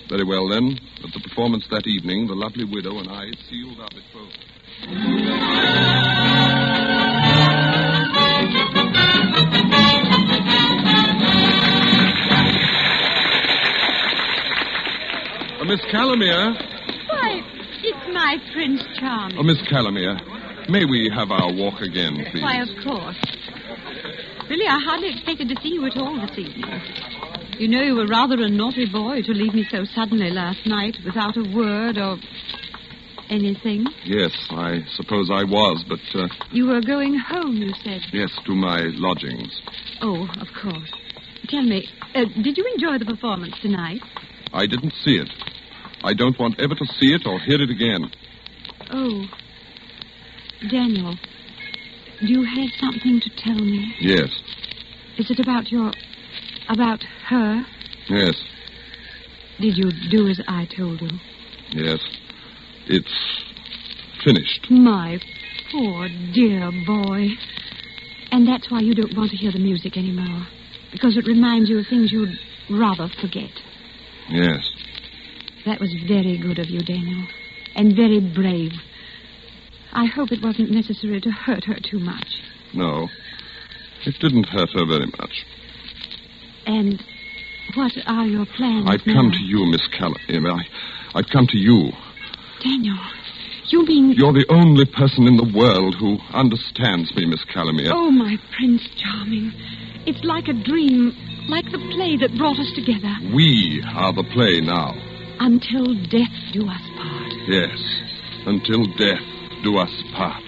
[SPEAKER 18] Very well, then. At the performance that evening, the lovely widow and I sealed our betrothal. Miss Calamere.
[SPEAKER 19] Why, it's my Prince Charming.
[SPEAKER 18] Miss Calamere, may we have our walk again, please?
[SPEAKER 14] Why, of course. Really, I hardly expected to see you at all this evening. You know you were rather a naughty boy to leave me so suddenly last night without a word or anything.
[SPEAKER 18] Yes, I suppose I was, but...
[SPEAKER 14] You were going home, you said.
[SPEAKER 18] Yes, to my lodgings.
[SPEAKER 14] Oh, of course. Tell me, did you enjoy the performance tonight?
[SPEAKER 18] I didn't see it. I don't want ever to see it or hear it again.
[SPEAKER 14] Oh. Daniel, do you have something to tell me?
[SPEAKER 18] Yes.
[SPEAKER 14] Is it about her?
[SPEAKER 18] Yes.
[SPEAKER 14] Did you do as I told you?
[SPEAKER 18] Yes. It's finished.
[SPEAKER 14] My poor, dear boy. And that's why you don't want to hear the music anymore. because it reminds you of things you'd rather forget.
[SPEAKER 18] Yes.
[SPEAKER 14] That was very good of you, Daniel, and very brave. I hope it wasn't necessary to hurt her too much.
[SPEAKER 18] No. It didn't hurt her very much.
[SPEAKER 14] And what are your plans
[SPEAKER 18] I've
[SPEAKER 14] now?
[SPEAKER 18] come to you, Miss Callum. I've come to you.
[SPEAKER 14] Daniel, you mean...
[SPEAKER 18] You're the only person in the world who understands me, Miss Calumet.
[SPEAKER 14] Oh, my Prince Charming. It's like a dream, like the play that brought us together.
[SPEAKER 18] We are the play now.
[SPEAKER 14] Until death do us part.
[SPEAKER 18] Yes, until death do us part.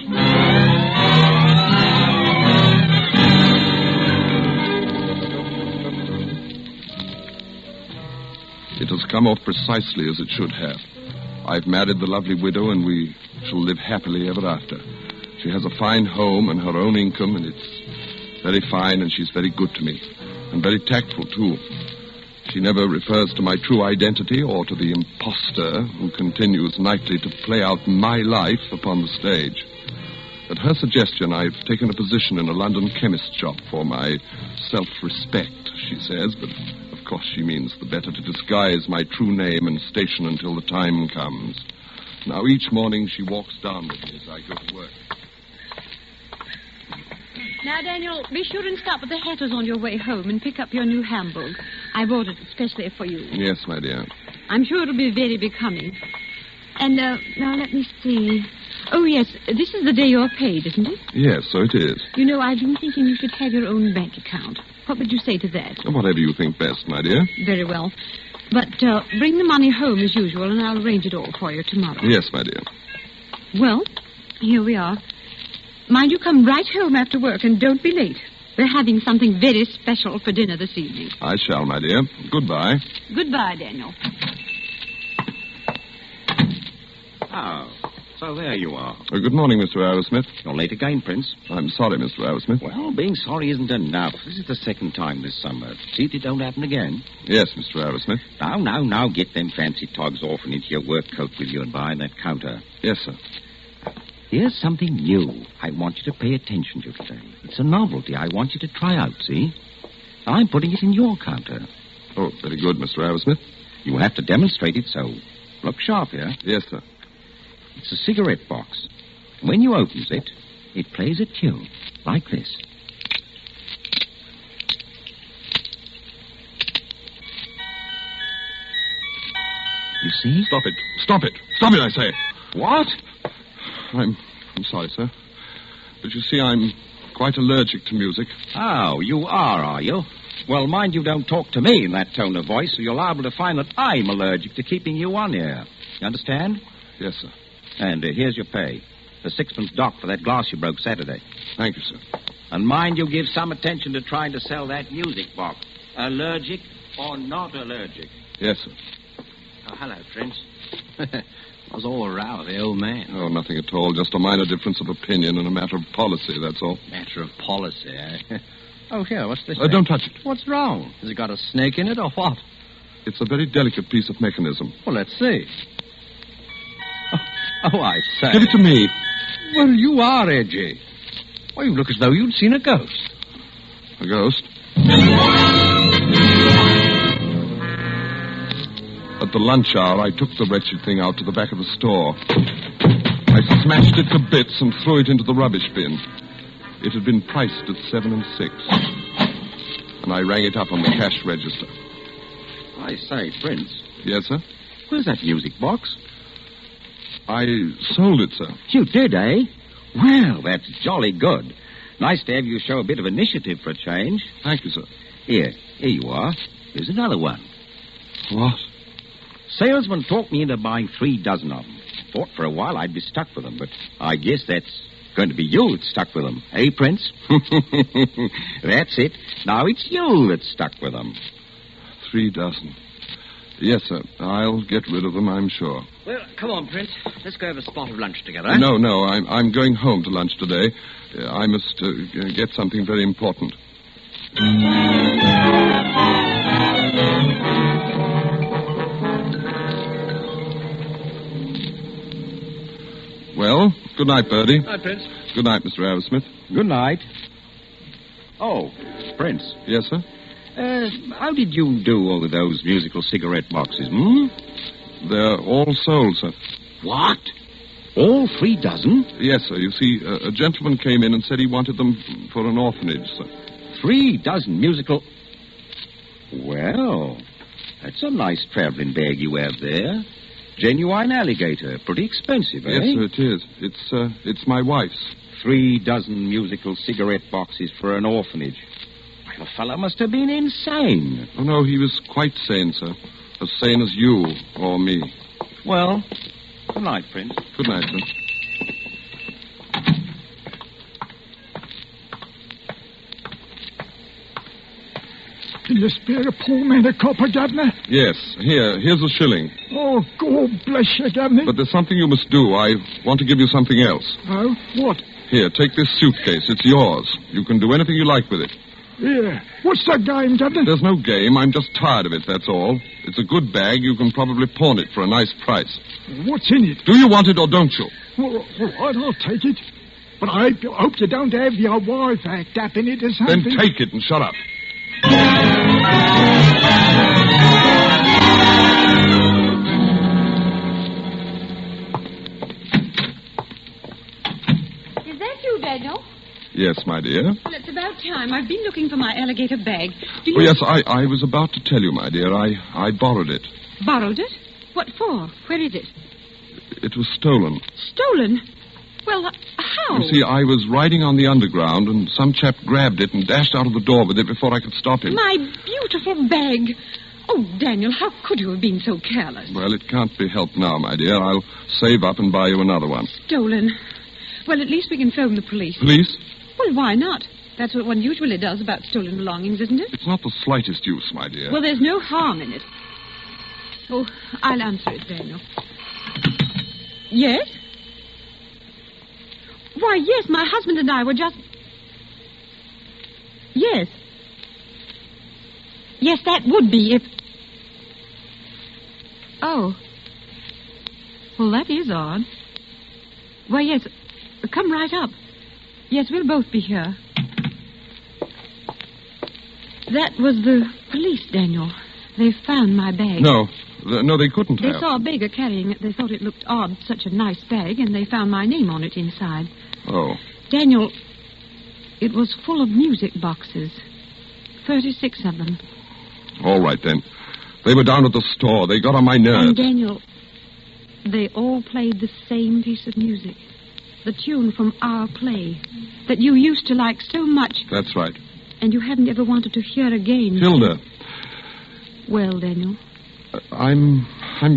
[SPEAKER 18] It has come off precisely as it should have. I've married the lovely widow, and we shall live happily ever after. She has a fine home and her own income, and it's very fine, and she's very good to me, and very tactful, too. She never refers to my true identity or to the imposter who continues nightly to play out my life upon the stage. At her suggestion, I've taken a position in a London chemist shop for my self-respect, she says, but of course she means the better to disguise my true name and station until the time comes. Now, each morning she walks down with me as I go to work.
[SPEAKER 14] Now, Daniel, be sure and stop at the Hatters on your way home and pick up your new Hamburg. I bought it especially for you.
[SPEAKER 18] Yes, my dear.
[SPEAKER 14] I'm sure it'll be very becoming. And, now let me see. Oh, yes, this is the day you're paid, isn't it?
[SPEAKER 18] Yes, so it is.
[SPEAKER 14] You know, I've been thinking you should have your own bank account. What would you say to that?
[SPEAKER 18] Whatever you think best, my dear.
[SPEAKER 14] Very well. But bring the money home as usual, and I'll arrange it all for you tomorrow.
[SPEAKER 18] Yes, my dear.
[SPEAKER 14] Well, here we are. Mind you come right home after work, and don't be late. We're having something very special for dinner this evening.
[SPEAKER 18] I shall, my dear. Goodbye.
[SPEAKER 14] Goodbye, Daniel.
[SPEAKER 20] Oh, so there you are.
[SPEAKER 18] Good morning, Mr. Arrowsmith.
[SPEAKER 20] You're late again, Prince.
[SPEAKER 18] I'm sorry, Mr. Arrowsmith.
[SPEAKER 20] Well, being sorry isn't enough. This is the second time this summer. See if it don't happen again.
[SPEAKER 18] Yes, Mr. Arrowsmith.
[SPEAKER 20] Now, get them fancy togs off and into your work coat with you and behind that counter.
[SPEAKER 18] Yes, sir.
[SPEAKER 20] Here's something new I want you to pay attention to today. It's a novelty I want you to try out, see? I'm putting it in your counter.
[SPEAKER 18] Oh, very good, Mr. Arrowsmith.
[SPEAKER 20] You will have to demonstrate it, so look sharp here.
[SPEAKER 18] Yes, sir.
[SPEAKER 20] It's a cigarette box. When you opens it, it plays a tune like this. You see?
[SPEAKER 18] Stop it. Stop it. Stop it, I say.
[SPEAKER 20] What?
[SPEAKER 18] I'm sorry, sir. But you see, I'm quite allergic to music.
[SPEAKER 20] Oh, you are you? Well, mind you don't talk to me in that tone of voice, or you're liable to find that I'm allergic to keeping you on here. You understand?
[SPEAKER 18] Yes, sir.
[SPEAKER 20] And here's your pay. The 6pence dock for that glass you broke Saturday.
[SPEAKER 18] Thank you, sir.
[SPEAKER 20] And mind you give some attention to trying to sell that music box. Allergic or not allergic?
[SPEAKER 18] Yes, sir.
[SPEAKER 20] Oh, hello, Prince. What's all a row with the old man?
[SPEAKER 18] Oh, nothing at all. Just a minor difference of opinion and a matter of policy, that's all.
[SPEAKER 20] Matter of policy, eh? Oh, here, what's this?
[SPEAKER 18] Don't touch it.
[SPEAKER 20] What's wrong? Has it got a snake in it or what?
[SPEAKER 18] It's a very delicate piece of mechanism.
[SPEAKER 20] Well, let's see. Oh, I say.
[SPEAKER 18] Give it to me.
[SPEAKER 20] Well, you are edgy. Well, you look as though you'd seen a ghost.
[SPEAKER 18] A ghost? At the lunch hour, I took the wretched thing out to the back of the store. I smashed it to bits and threw it into the rubbish bin. It had been priced at 7 6. And I rang it up on the cash register.
[SPEAKER 20] I say, Prince.
[SPEAKER 18] Yes, sir?
[SPEAKER 20] Where's that music box?
[SPEAKER 18] I sold it, sir.
[SPEAKER 20] You did, eh? Well, that's jolly good. Nice to have you show a bit of initiative for a change.
[SPEAKER 18] Thank you, sir.
[SPEAKER 20] Here you are. Here's another one.
[SPEAKER 18] What?
[SPEAKER 20] Salesman talked me into buying 3 dozen of them. Thought for a while I'd be stuck with them, but I guess that's going to be you that's stuck with them. Eh, Prince? That's it. Now it's you that's stuck with them.
[SPEAKER 18] 3 dozen. Yes, sir. I'll get rid of them, I'm sure.
[SPEAKER 13] Well, come on, Prince. Let's go have a spot of lunch together.
[SPEAKER 18] No, I'm going home to lunch today. I must get something very important. Well, good night, Bertie.
[SPEAKER 13] Night, Prince.
[SPEAKER 18] Good night, Mr. Arrowsmith.
[SPEAKER 20] Good night. Oh, Prince.
[SPEAKER 18] Yes, sir?
[SPEAKER 20] How did you do with those musical cigarette boxes,
[SPEAKER 18] They're all sold, sir.
[SPEAKER 20] What? All 3 dozen?
[SPEAKER 18] Yes, sir. You see, a gentleman came in and said he wanted them for an orphanage, sir.
[SPEAKER 20] 3 dozen musical... Well, that's a nice traveling bag you have there. Genuine alligator. Pretty expensive, eh?
[SPEAKER 18] Yes, sir, it is. It's my wife's.
[SPEAKER 20] 3 dozen musical cigarette boxes for an orphanage. The fellow must have been insane.
[SPEAKER 18] Oh, no, he was quite sane, sir. As sane as you or me.
[SPEAKER 20] Well, good night, Prince.
[SPEAKER 18] Good night, sir.
[SPEAKER 21] Can you spare a poor man a copper, Governor?
[SPEAKER 18] Yes, here's a shilling.
[SPEAKER 21] Oh, God bless you, Governor.
[SPEAKER 18] But there's something you must do. I want to give you something else.
[SPEAKER 21] Oh, what?
[SPEAKER 18] Here, take this suitcase. It's yours. You can do anything you like with it.
[SPEAKER 21] Yeah. What's the game, Governor?
[SPEAKER 18] There's no game. I'm just tired of it, that's all. It's a good bag. You can probably pawn it for a nice price.
[SPEAKER 21] What's in it?
[SPEAKER 18] Do you want it or don't you?
[SPEAKER 21] All right, I'll take it. But I hope you don't have your wife act up in it or something.
[SPEAKER 18] Then take it and shut up.
[SPEAKER 14] Is that you, Daniel?
[SPEAKER 18] Yes, my dear.
[SPEAKER 14] Well, it's about time. I've been looking for my alligator bag. Do you...
[SPEAKER 18] Oh, yes, I was about to tell you, my dear. I borrowed it.
[SPEAKER 14] Borrowed it? What for? Where is it?
[SPEAKER 18] It was stolen.
[SPEAKER 14] Stolen? Well, how?
[SPEAKER 18] You see, I was riding on the underground, and some chap grabbed it and dashed out of the door with it before I could stop him.
[SPEAKER 14] My beautiful bag. Oh, Daniel, how could you have been so careless?
[SPEAKER 18] Well, it can't be helped now, my dear. I'll save up and buy you another one.
[SPEAKER 14] Stolen. Well, at least we can phone the police.
[SPEAKER 18] Police?
[SPEAKER 14] Well, why not? That's what one usually does about stolen belongings, isn't it?
[SPEAKER 18] It's not the slightest use, my dear.
[SPEAKER 14] Well, there's no harm in it. Oh, I'll answer it, Daniel. Yes? Why, yes, my husband and I were just... Yes. Yes, that would be if... Oh. Well, that is odd. Why, yes, come right up. Yes, we'll both be here. That was the police, Daniel. They found my bag.
[SPEAKER 18] No, they couldn't have.
[SPEAKER 14] They saw a beggar carrying it. They thought it looked odd, such a nice bag, and they found my name on it inside.
[SPEAKER 18] Oh.
[SPEAKER 14] Daniel, it was full of music boxes. 36 of them.
[SPEAKER 18] All right, then. They were down at the store. They got on my nerves.
[SPEAKER 14] And, Daniel, they all played the same piece of music. The tune from our play that you used to like so much.
[SPEAKER 18] That's right.
[SPEAKER 14] And you hadn't ever wanted to hear again.
[SPEAKER 18] Hilda.
[SPEAKER 14] Well, Daniel?
[SPEAKER 18] I'm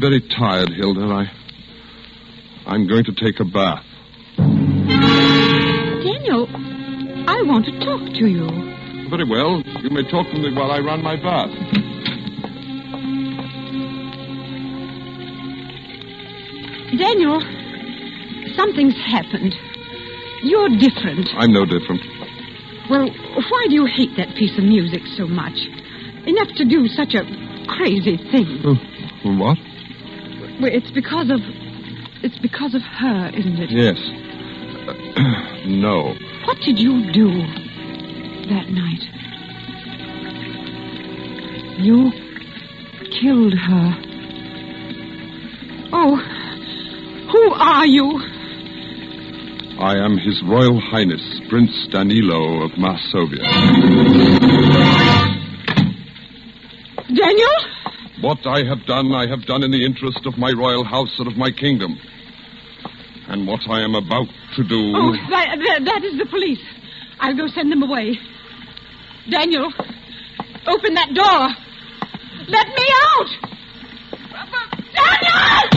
[SPEAKER 18] very tired, Hilda. I'm going to take a bath.
[SPEAKER 14] Daniel, I want to talk to you.
[SPEAKER 18] Very well. You may talk to me while I run my bath.
[SPEAKER 14] Daniel, something's happened. You're different.
[SPEAKER 18] I'm no different.
[SPEAKER 14] Well, why do you hate that piece of music so much? Enough to do such a crazy thing.
[SPEAKER 18] What?
[SPEAKER 14] Well, it's because of her, isn't it?
[SPEAKER 18] Yes. No.
[SPEAKER 14] What did you do that night? You killed her. Oh, who are you?
[SPEAKER 18] I am His Royal Highness, Prince Danilo of Masovia.
[SPEAKER 14] Daniel?
[SPEAKER 18] What I have done in the interest of my royal house and of my kingdom. And what I am about to do...
[SPEAKER 14] Oh, that is the police. I'll go send them away. Daniel, open that door. Let me out! Daniel!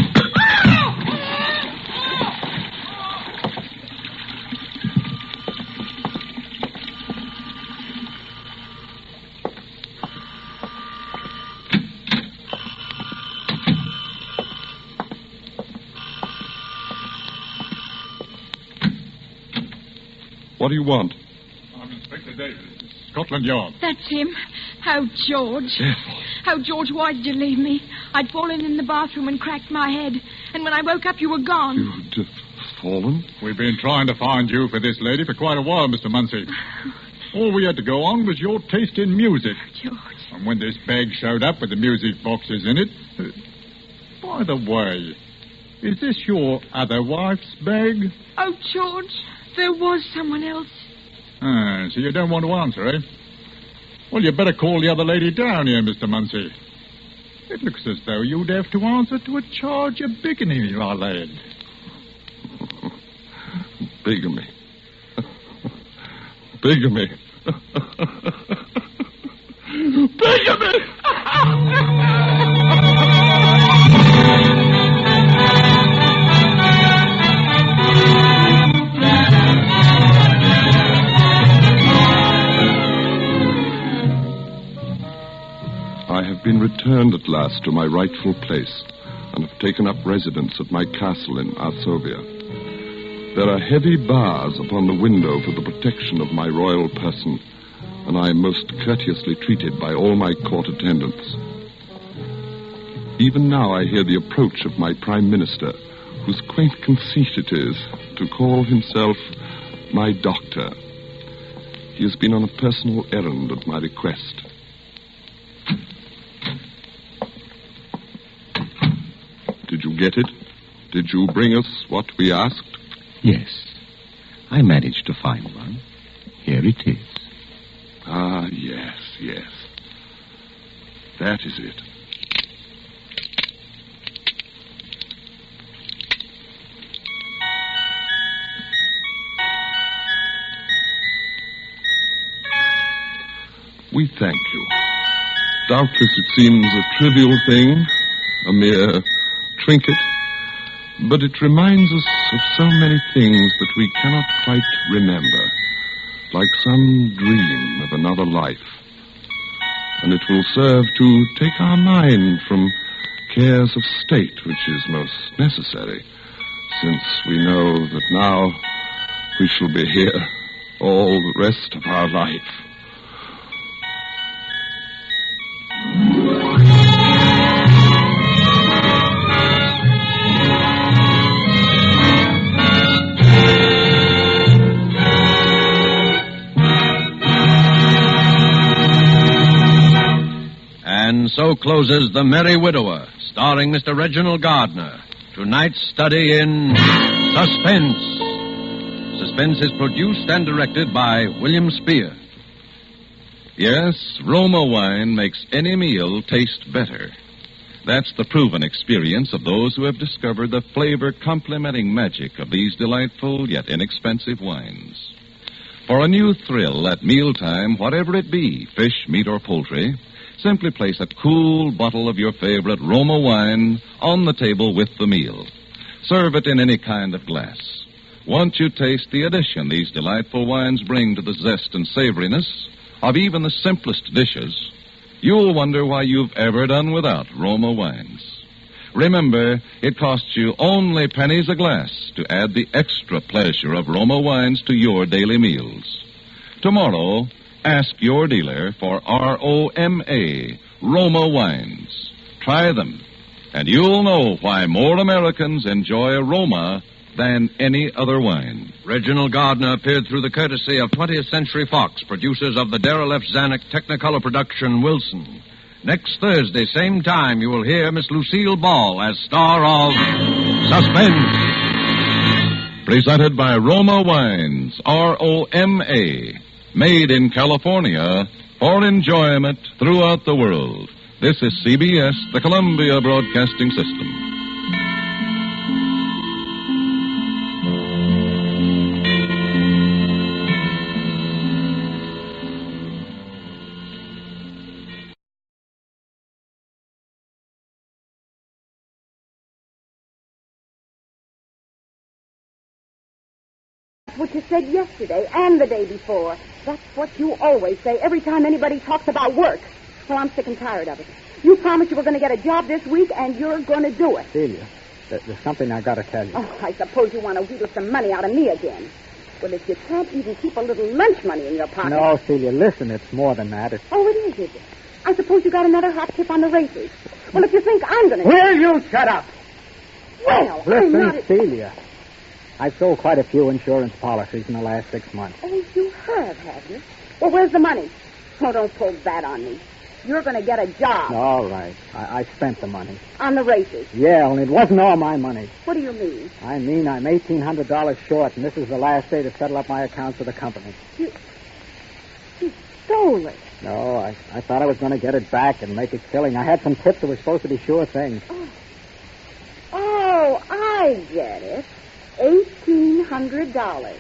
[SPEAKER 18] What do you want?
[SPEAKER 21] I'm Inspector Davis, Scotland Yard.
[SPEAKER 19] That's him. How, George. How, George, why did you leave me? I'd fallen in the bathroom and cracked my head. And when I woke up, you were gone.
[SPEAKER 18] You'd fallen?
[SPEAKER 21] We've been trying to find you for this lady for quite a while, Mr. Muncie. All we had to go on was your taste in music.
[SPEAKER 19] George.
[SPEAKER 21] And when this bag showed up with the music boxes in it... by the way, is this your other wife's bag?
[SPEAKER 19] Oh, George, there was someone else.
[SPEAKER 21] Ah, so you don't want to answer, eh? Well, you better call the other lady down here, Mr. Muncie. It looks as though you'd have to answer to a charge of bigamy, my lad.
[SPEAKER 18] Bigamy. Bigamy. Bigamy! I have been returned at last to my rightful place and have taken up residence at my castle in Arsovia. There are heavy bars upon the window for the protection of my royal person, and I am most courteously treated by all my court attendants. Even now I hear the approach of my Prime Minister, whose quaint conceit it is to call himself my doctor. He has been on a personal errand at my request. Did you get it? Did you bring us what we asked?
[SPEAKER 20] Yes. I managed to find one. Here it is.
[SPEAKER 18] Ah, yes, yes. That is it. We thank you. Doubtless it seems a trivial thing, a mere trinket, but it reminds us of so many things that we cannot quite remember, like some dream of another life. And it will serve to take our mind from cares of state, which is most necessary, since we know that now we shall be here all the rest of our life.
[SPEAKER 10] And so closes The Merry Widower, starring Mr. Reginald Gardner. Tonight's study in Suspense. Suspense is produced and directed by William Spear. Yes, Roma wine makes any meal taste better. That's the proven experience of those who have discovered the flavor complementing magic of these delightful yet inexpensive wines. For a new thrill at mealtime, whatever it be, fish, meat, or poultry, simply place a cool bottle of your favorite Roma wine on the table with the meal. Serve it in any kind of glass. Once you taste the addition these delightful wines bring to the zest and savoriness of even the simplest dishes, you'll wonder why you've ever done without Roma wines. Remember, it costs you only pennies a glass to add the extra pleasure of Roma wines to your daily meals. Tomorrow, ask your dealer for R-O-M-A, Roma wines. Try them, and you'll know why more Americans enjoy Roma than any other wine. Reginald Gardner appeared through the courtesy of 20th Century Fox, producers of the derelict Zanuck Technicolor production Wilson. Next Thursday, same time, you will hear Miss Lucille Ball as star of Suspense. Presented by Roma Wines, R-O-M-A. Made in California for enjoyment throughout the world. This is CBS, the Columbia Broadcasting System.
[SPEAKER 2] What you said yesterday and the day before. That's what you always say every time anybody talks about work. Well, I'm sick and tired of it. You promised you were going to get a job this week, and you're going to do it.
[SPEAKER 3] Celia, there's something I got to tell you.
[SPEAKER 2] Oh, I suppose you want to wheedle some money out of me again. Well, if you can't even keep a little lunch money in your pocket...
[SPEAKER 3] No, Celia, listen, it's more than that.
[SPEAKER 2] Oh, it is it? I suppose you got another hot tip on the races. Well, if you think I'm going to...
[SPEAKER 3] Will you shut up?
[SPEAKER 2] Well,
[SPEAKER 3] listen,
[SPEAKER 2] I'm not...
[SPEAKER 3] Celia, I've sold quite a few insurance policies in the last 6 months.
[SPEAKER 2] Oh, you have you? Well, where's the money? Oh, don't pull that on me. You're going to get a job.
[SPEAKER 3] All right. I spent the money.
[SPEAKER 2] On the races.
[SPEAKER 3] Yeah, only it wasn't all my money.
[SPEAKER 2] What do you mean?
[SPEAKER 3] I mean I'm $1,800 short, and this is the last day to settle up my accounts with the company.
[SPEAKER 2] You stole it.
[SPEAKER 3] No, I thought I was going to get it back and make a killing. I had some tips that were supposed to be sure things.
[SPEAKER 2] Oh, I get it. $1,800.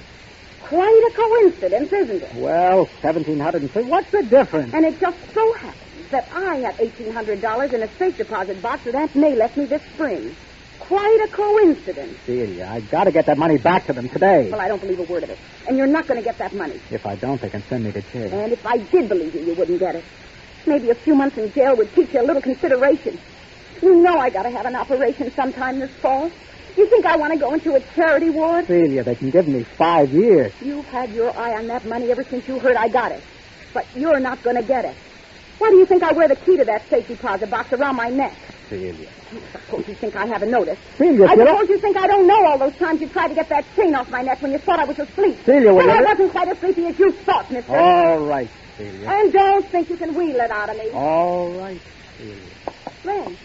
[SPEAKER 2] Quite a coincidence, isn't it?
[SPEAKER 3] Well, $1,750. What's the difference?
[SPEAKER 2] And it just so happens that I have $1,800 in a safe deposit box that Aunt May left me this spring. Quite a coincidence.
[SPEAKER 3] Celia, I got to get that money back to them today.
[SPEAKER 2] Well, I don't believe a word of it. And you're not going to get that money.
[SPEAKER 3] If I don't, they can send me to jail.
[SPEAKER 2] And if I did believe you, you wouldn't get it. Maybe a few months in jail would teach you a little consideration. You know I got to have an operation sometime this fall. You think I want to go into a charity ward?
[SPEAKER 3] Celia, they can give me 5 years.
[SPEAKER 2] You've had your eye on that money ever since you heard I got it. But you're not going to get it. Why do you think I wear the key to that safe deposit box around my neck?
[SPEAKER 3] Celia.
[SPEAKER 2] I suppose you think I haven't noticed.
[SPEAKER 3] Celia,
[SPEAKER 2] I suppose you think I don't know all those times you tried to get that chain off my neck when you thought I was asleep.
[SPEAKER 3] Celia,
[SPEAKER 2] well, I wasn't quite as sleepy as you thought, mister.
[SPEAKER 3] All right, Celia.
[SPEAKER 2] And don't think you can wheel it out of me.
[SPEAKER 3] All right, Celia.
[SPEAKER 2] Len,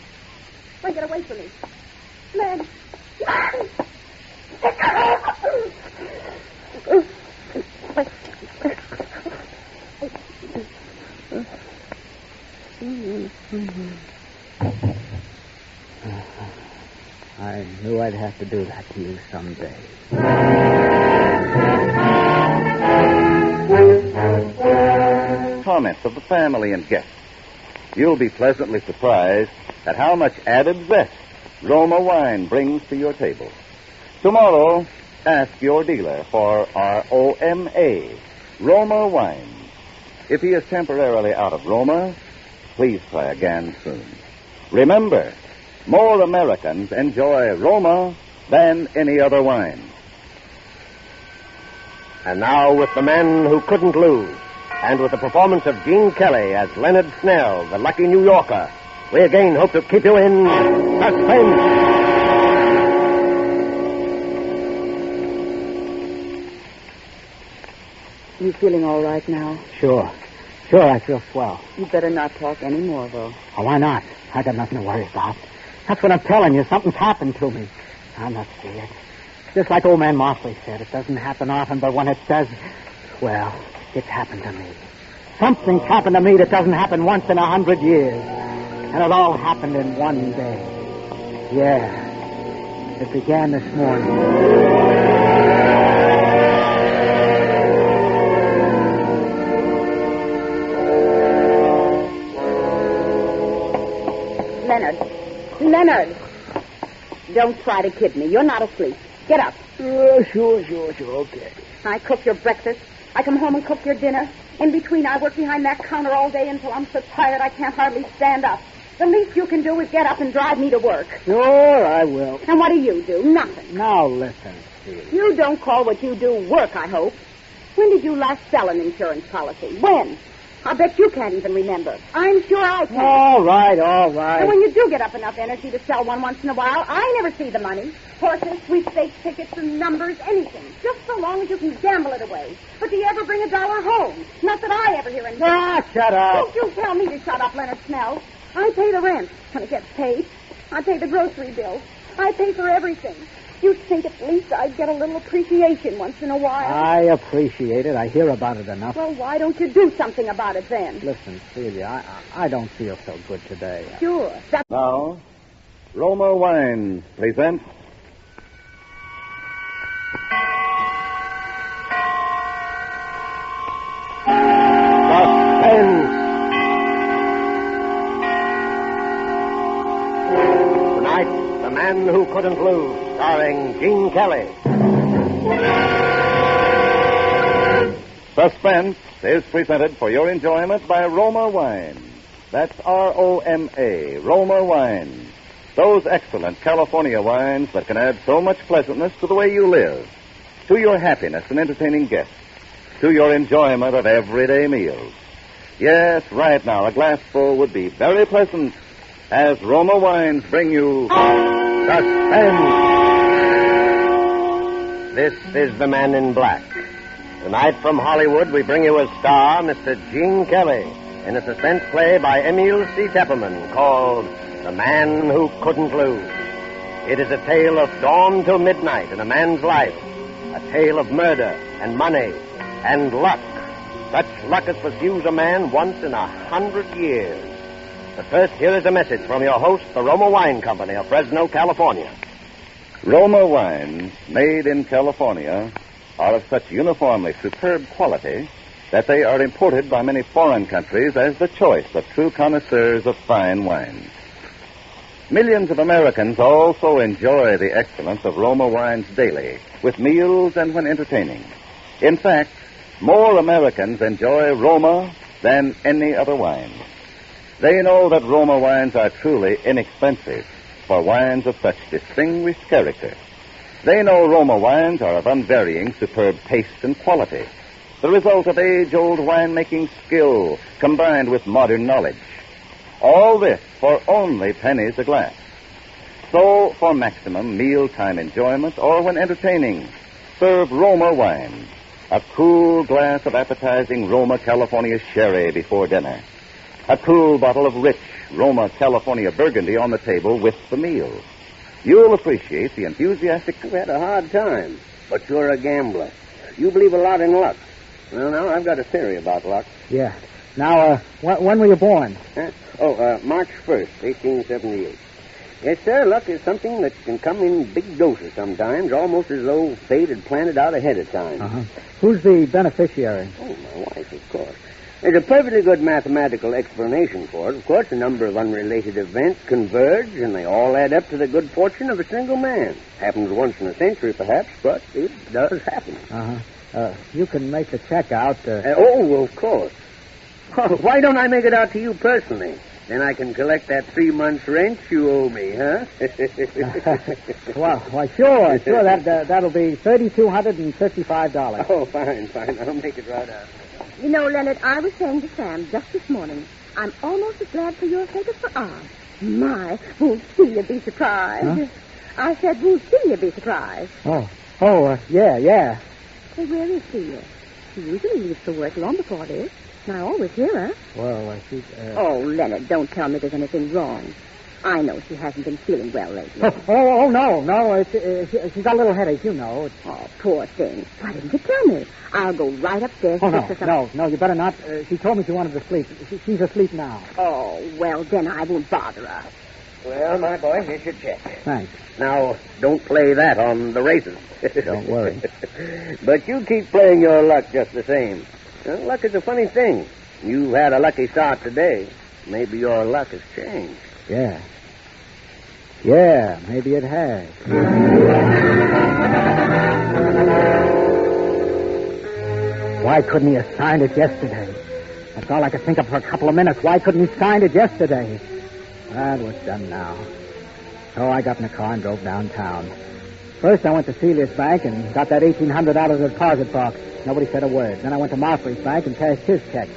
[SPEAKER 2] get away from me. Len.
[SPEAKER 3] I knew I'd have to do that to you someday.
[SPEAKER 9] Comments of the family and guests. You'll be pleasantly surprised at how much added zest Roma wine brings to your table. Tomorrow, ask your dealer for ROMA, Roma wine. If he is temporarily out of Roma, please try again soon. Remember, more Americans enjoy Roma than any other wine.
[SPEAKER 1] And now with the men who couldn't lose, and with the performance of Gene Kelly as Leonard Snell, the lucky New Yorker, we again hope to keep you in suspense.
[SPEAKER 2] You feeling all right now?
[SPEAKER 3] Sure, I feel swell.
[SPEAKER 2] You better not talk any more, though.
[SPEAKER 3] Oh, why not? I got nothing to worry about. That's what I'm telling you. Something's happened to me. I'm not scared. Just like old man Mosley said, it doesn't happen often, but when it does, well, it's happened to me. Something's happened to me that doesn't happen once in 100 years. And it all happened in one day. Yeah, it began this morning.
[SPEAKER 2] Leonard, don't try to kid me. You're not asleep. Get up.
[SPEAKER 5] Sure, okay.
[SPEAKER 2] I cook your breakfast. I come home and cook your dinner. In between, I work behind that counter all day until I'm so tired I can't hardly stand up. The least you can do is get up and drive me to work.
[SPEAKER 3] Sure, I will.
[SPEAKER 2] And what do? Nothing.
[SPEAKER 3] Now, listen, Steve.
[SPEAKER 2] You don't call what you do work, I hope. When did you last sell an insurance policy? When? I bet you can't even remember. I'm sure I can.
[SPEAKER 3] All right.
[SPEAKER 2] And when you do get up enough energy to sell one once in a while, I never see the money. Horses, sweepstakes, tickets, and numbers, anything. Just so long as you can gamble it away. But do you ever bring $1 home? Not that I ever hear anything.
[SPEAKER 3] Shut up.
[SPEAKER 2] Don't you tell me to shut up, Leonard Snell. I pay the rent when it gets paid. I pay the grocery bill. I pay for everything. You'd think at least I'd get a little appreciation once in a while.
[SPEAKER 3] I appreciate it. I hear about it enough.
[SPEAKER 2] Well, why don't you do something about it then?
[SPEAKER 3] Listen, Celia, I don't feel so good today.
[SPEAKER 2] Sure.
[SPEAKER 9] Now, Roma Wines presents
[SPEAKER 1] Suspense. Tonight, The Man Who Couldn't Lose, starring Gene Kelly.
[SPEAKER 9] Suspense is presented for your enjoyment by Roma Wines. That's R-O-M-A, Roma Wines. Those excellent California wines that can add so much pleasantness to the way you live, to your happiness in entertaining guests, to your enjoyment of everyday meals. Yes, right now, a glassful would be very pleasant as Roma Wines bring you
[SPEAKER 1] Suspense. This is the Man in Black. Tonight from Hollywood, we bring you as star Mr. Gene Kelly in a suspense play by Emil C. Tepperman called The Man Who Couldn't Lose. It is a tale of dawn till midnight in a man's life, a tale of murder and money and luck, such luck as pursues a man once in 100 years. But first, here is a message from your host, the Roma Wine Company of Fresno, California.
[SPEAKER 9] Roma wines made in California are of such uniformly superb quality that they are imported by many foreign countries as the choice of true connoisseurs of fine wines. Millions of Americans also enjoy the excellence of Roma wines daily, with meals and when entertaining. In fact, more Americans enjoy Roma than any other wine. They know that Roma wines are truly inexpensive for wines of such distinguished character. They know Roma wines are of unvarying superb taste and quality, the result of age-old winemaking skill combined with modern knowledge. All this for only pennies a glass. So, for maximum mealtime enjoyment or when entertaining, serve Roma wine, a cool glass of appetizing Roma California sherry before dinner, a cool bottle of rich Roma California Burgundy on the table with the meal. You'll appreciate the enthusiastic...
[SPEAKER 5] You've had a hard time, but you're a gambler. You believe a lot in luck. Well, now, I've got a theory about luck.
[SPEAKER 3] Yeah. Now, when were you born?
[SPEAKER 5] March 1st, 1878. Yes, sir, luck is something that can come in big doses sometimes, almost as though fate had planned it out ahead of time.
[SPEAKER 3] Uh-huh. Who's the beneficiary?
[SPEAKER 5] Oh, my wife, of course. There's a perfectly good mathematical explanation for it. Of course, a number of unrelated events converge, and they all add up to the good fortune of a single man. Happens once in a century, perhaps, but it does happen.
[SPEAKER 3] Uh-huh. You can make the check out.
[SPEAKER 5] Well, of course. Oh, why don't I make it out to you personally? Then I can collect that 3 months' rent you owe me, huh?
[SPEAKER 3] Well, sure. That'll be $3,255.
[SPEAKER 5] Oh, fine. I'll make it right out.
[SPEAKER 2] You know, Leonard, I was saying to Sam just this morning, I'm almost as glad for your sake as for ours. My, won't Celia be surprised?
[SPEAKER 3] Huh?
[SPEAKER 2] I said, won't Celia be surprised?
[SPEAKER 3] Yeah.
[SPEAKER 2] Hey, where is Celia? She usually leaves for work long before this. And I always hear her.
[SPEAKER 3] Well,
[SPEAKER 2] Oh, Leonard, don't tell me there's anything wrong. I know she hasn't been feeling well lately.
[SPEAKER 3] No. She's got a little headache, you know.
[SPEAKER 2] Oh, poor thing. Why didn't you tell me? I'll go right upstairs and fix her some...
[SPEAKER 3] No, you better not. She told me she wanted to sleep. She's asleep now.
[SPEAKER 2] Oh, well, then I won't bother her.
[SPEAKER 5] Well, my boy, here's your check.
[SPEAKER 3] Thanks.
[SPEAKER 5] Now, don't play that on the races.
[SPEAKER 3] Don't worry.
[SPEAKER 5] But you keep playing your luck just the same. Well, luck is a funny thing. You've had a lucky start today. Maybe your luck has changed.
[SPEAKER 3] Yeah, maybe it has. Why couldn't he have signed it yesterday? That's all I could think of for a couple of minutes. Why couldn't he signed it yesterday? That was done now. So I got in the car and drove downtown. First, I went to Celia's bank and got that $1,800 out of the deposit box. Nobody said a word. Then I went to Markley's bank and cashed his check.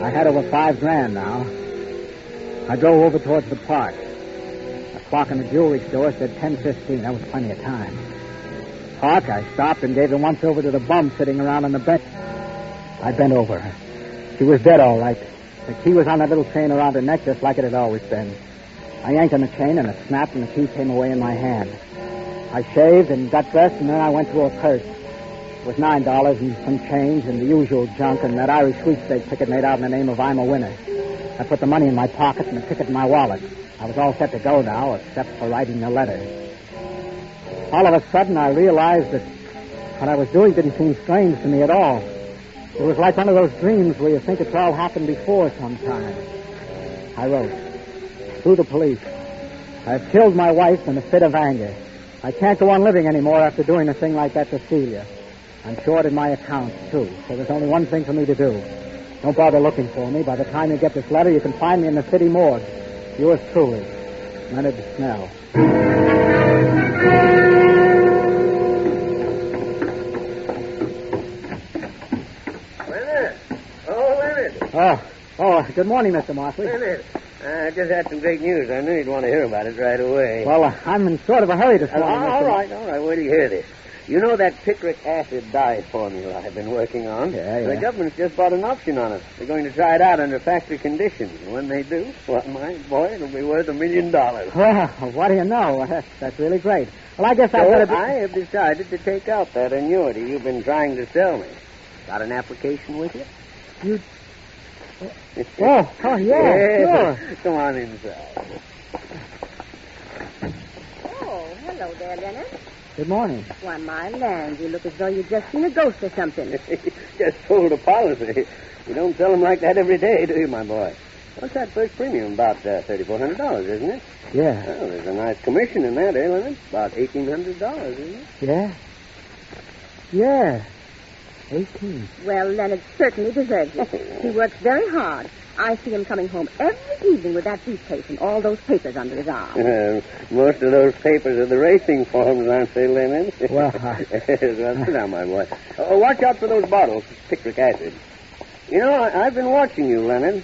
[SPEAKER 3] I had over $5,000 now. I drove over towards the park. The clock in the jewelry store said 10:15. That was plenty of time. Park, I stopped and gave the once over to the bum sitting around on the bench. I bent over her. She was dead, all right. The key was on that little chain around her neck, just like it had always been. I yanked on the chain, and it snapped, and the key came away in my hand. I shaved and got dressed, and then I went to her purse. It was $9 and some change and the usual junk, and that Irish sweepstake ticket made out in the name of I'm a Winner. I put the money in my pocket and the ticket in my wallet. I was all set to go now, except for writing the letter. All of a sudden, I realized that what I was doing didn't seem strange to me at all. It was like one of those dreams where you think it's all happened before sometime. I wrote, "To the police, I've killed my wife in a fit of anger. I can't go on living anymore after doing a thing like that to Celia. I'm short in my accounts, too, so there's only one thing for me to do. Don't bother looking for me. By the time you get this letter, you can find me in the city morgue. Yours truly, Leonard Snell."
[SPEAKER 5] Leonard. Oh, Leonard.
[SPEAKER 3] Oh, good morning, Mr. Markley.
[SPEAKER 5] Leonard. I just had some great news. I knew you'd want to hear about it right away.
[SPEAKER 3] Well, I'm in sort of a hurry this morning.
[SPEAKER 5] All right. Where do you hear this?
[SPEAKER 1] You know that picric acid dye formula I've been working on?
[SPEAKER 3] Yeah.
[SPEAKER 1] The government's just bought an option on it. They're going to try it out under factory conditions. And when they do, well, my boy, it'll be worth $1 million.
[SPEAKER 3] Well, what do you know? That's really great. Well, I guess I've got to...
[SPEAKER 1] I have decided to take out that annuity you've been trying to sell me. Got an application with you?
[SPEAKER 3] You... Oh, yeah, sure.
[SPEAKER 1] Come on inside.
[SPEAKER 2] Oh, hello there, Leonard.
[SPEAKER 3] Good morning.
[SPEAKER 2] Why, my land, you look as though you'd just seen a ghost or something.
[SPEAKER 1] Just sold a policy. You don't sell them like that every day, do you, my boy? What's that first premium? About $3,400, isn't it?
[SPEAKER 3] Yeah.
[SPEAKER 1] Well, there's a nice commission in that, Leonard? About $1,800, isn't it?
[SPEAKER 3] Yeah. Yeah. 18.
[SPEAKER 2] Well, Leonard certainly deserves it. He works very hard. I see him coming home every evening with that briefcase and all those papers under his arm.
[SPEAKER 1] Most of those papers are the racing forms, aren't they, Leonard?
[SPEAKER 3] Well,
[SPEAKER 1] sit down, my boy. Watch out for those bottles, picric acid. You know, I've been watching you, Leonard.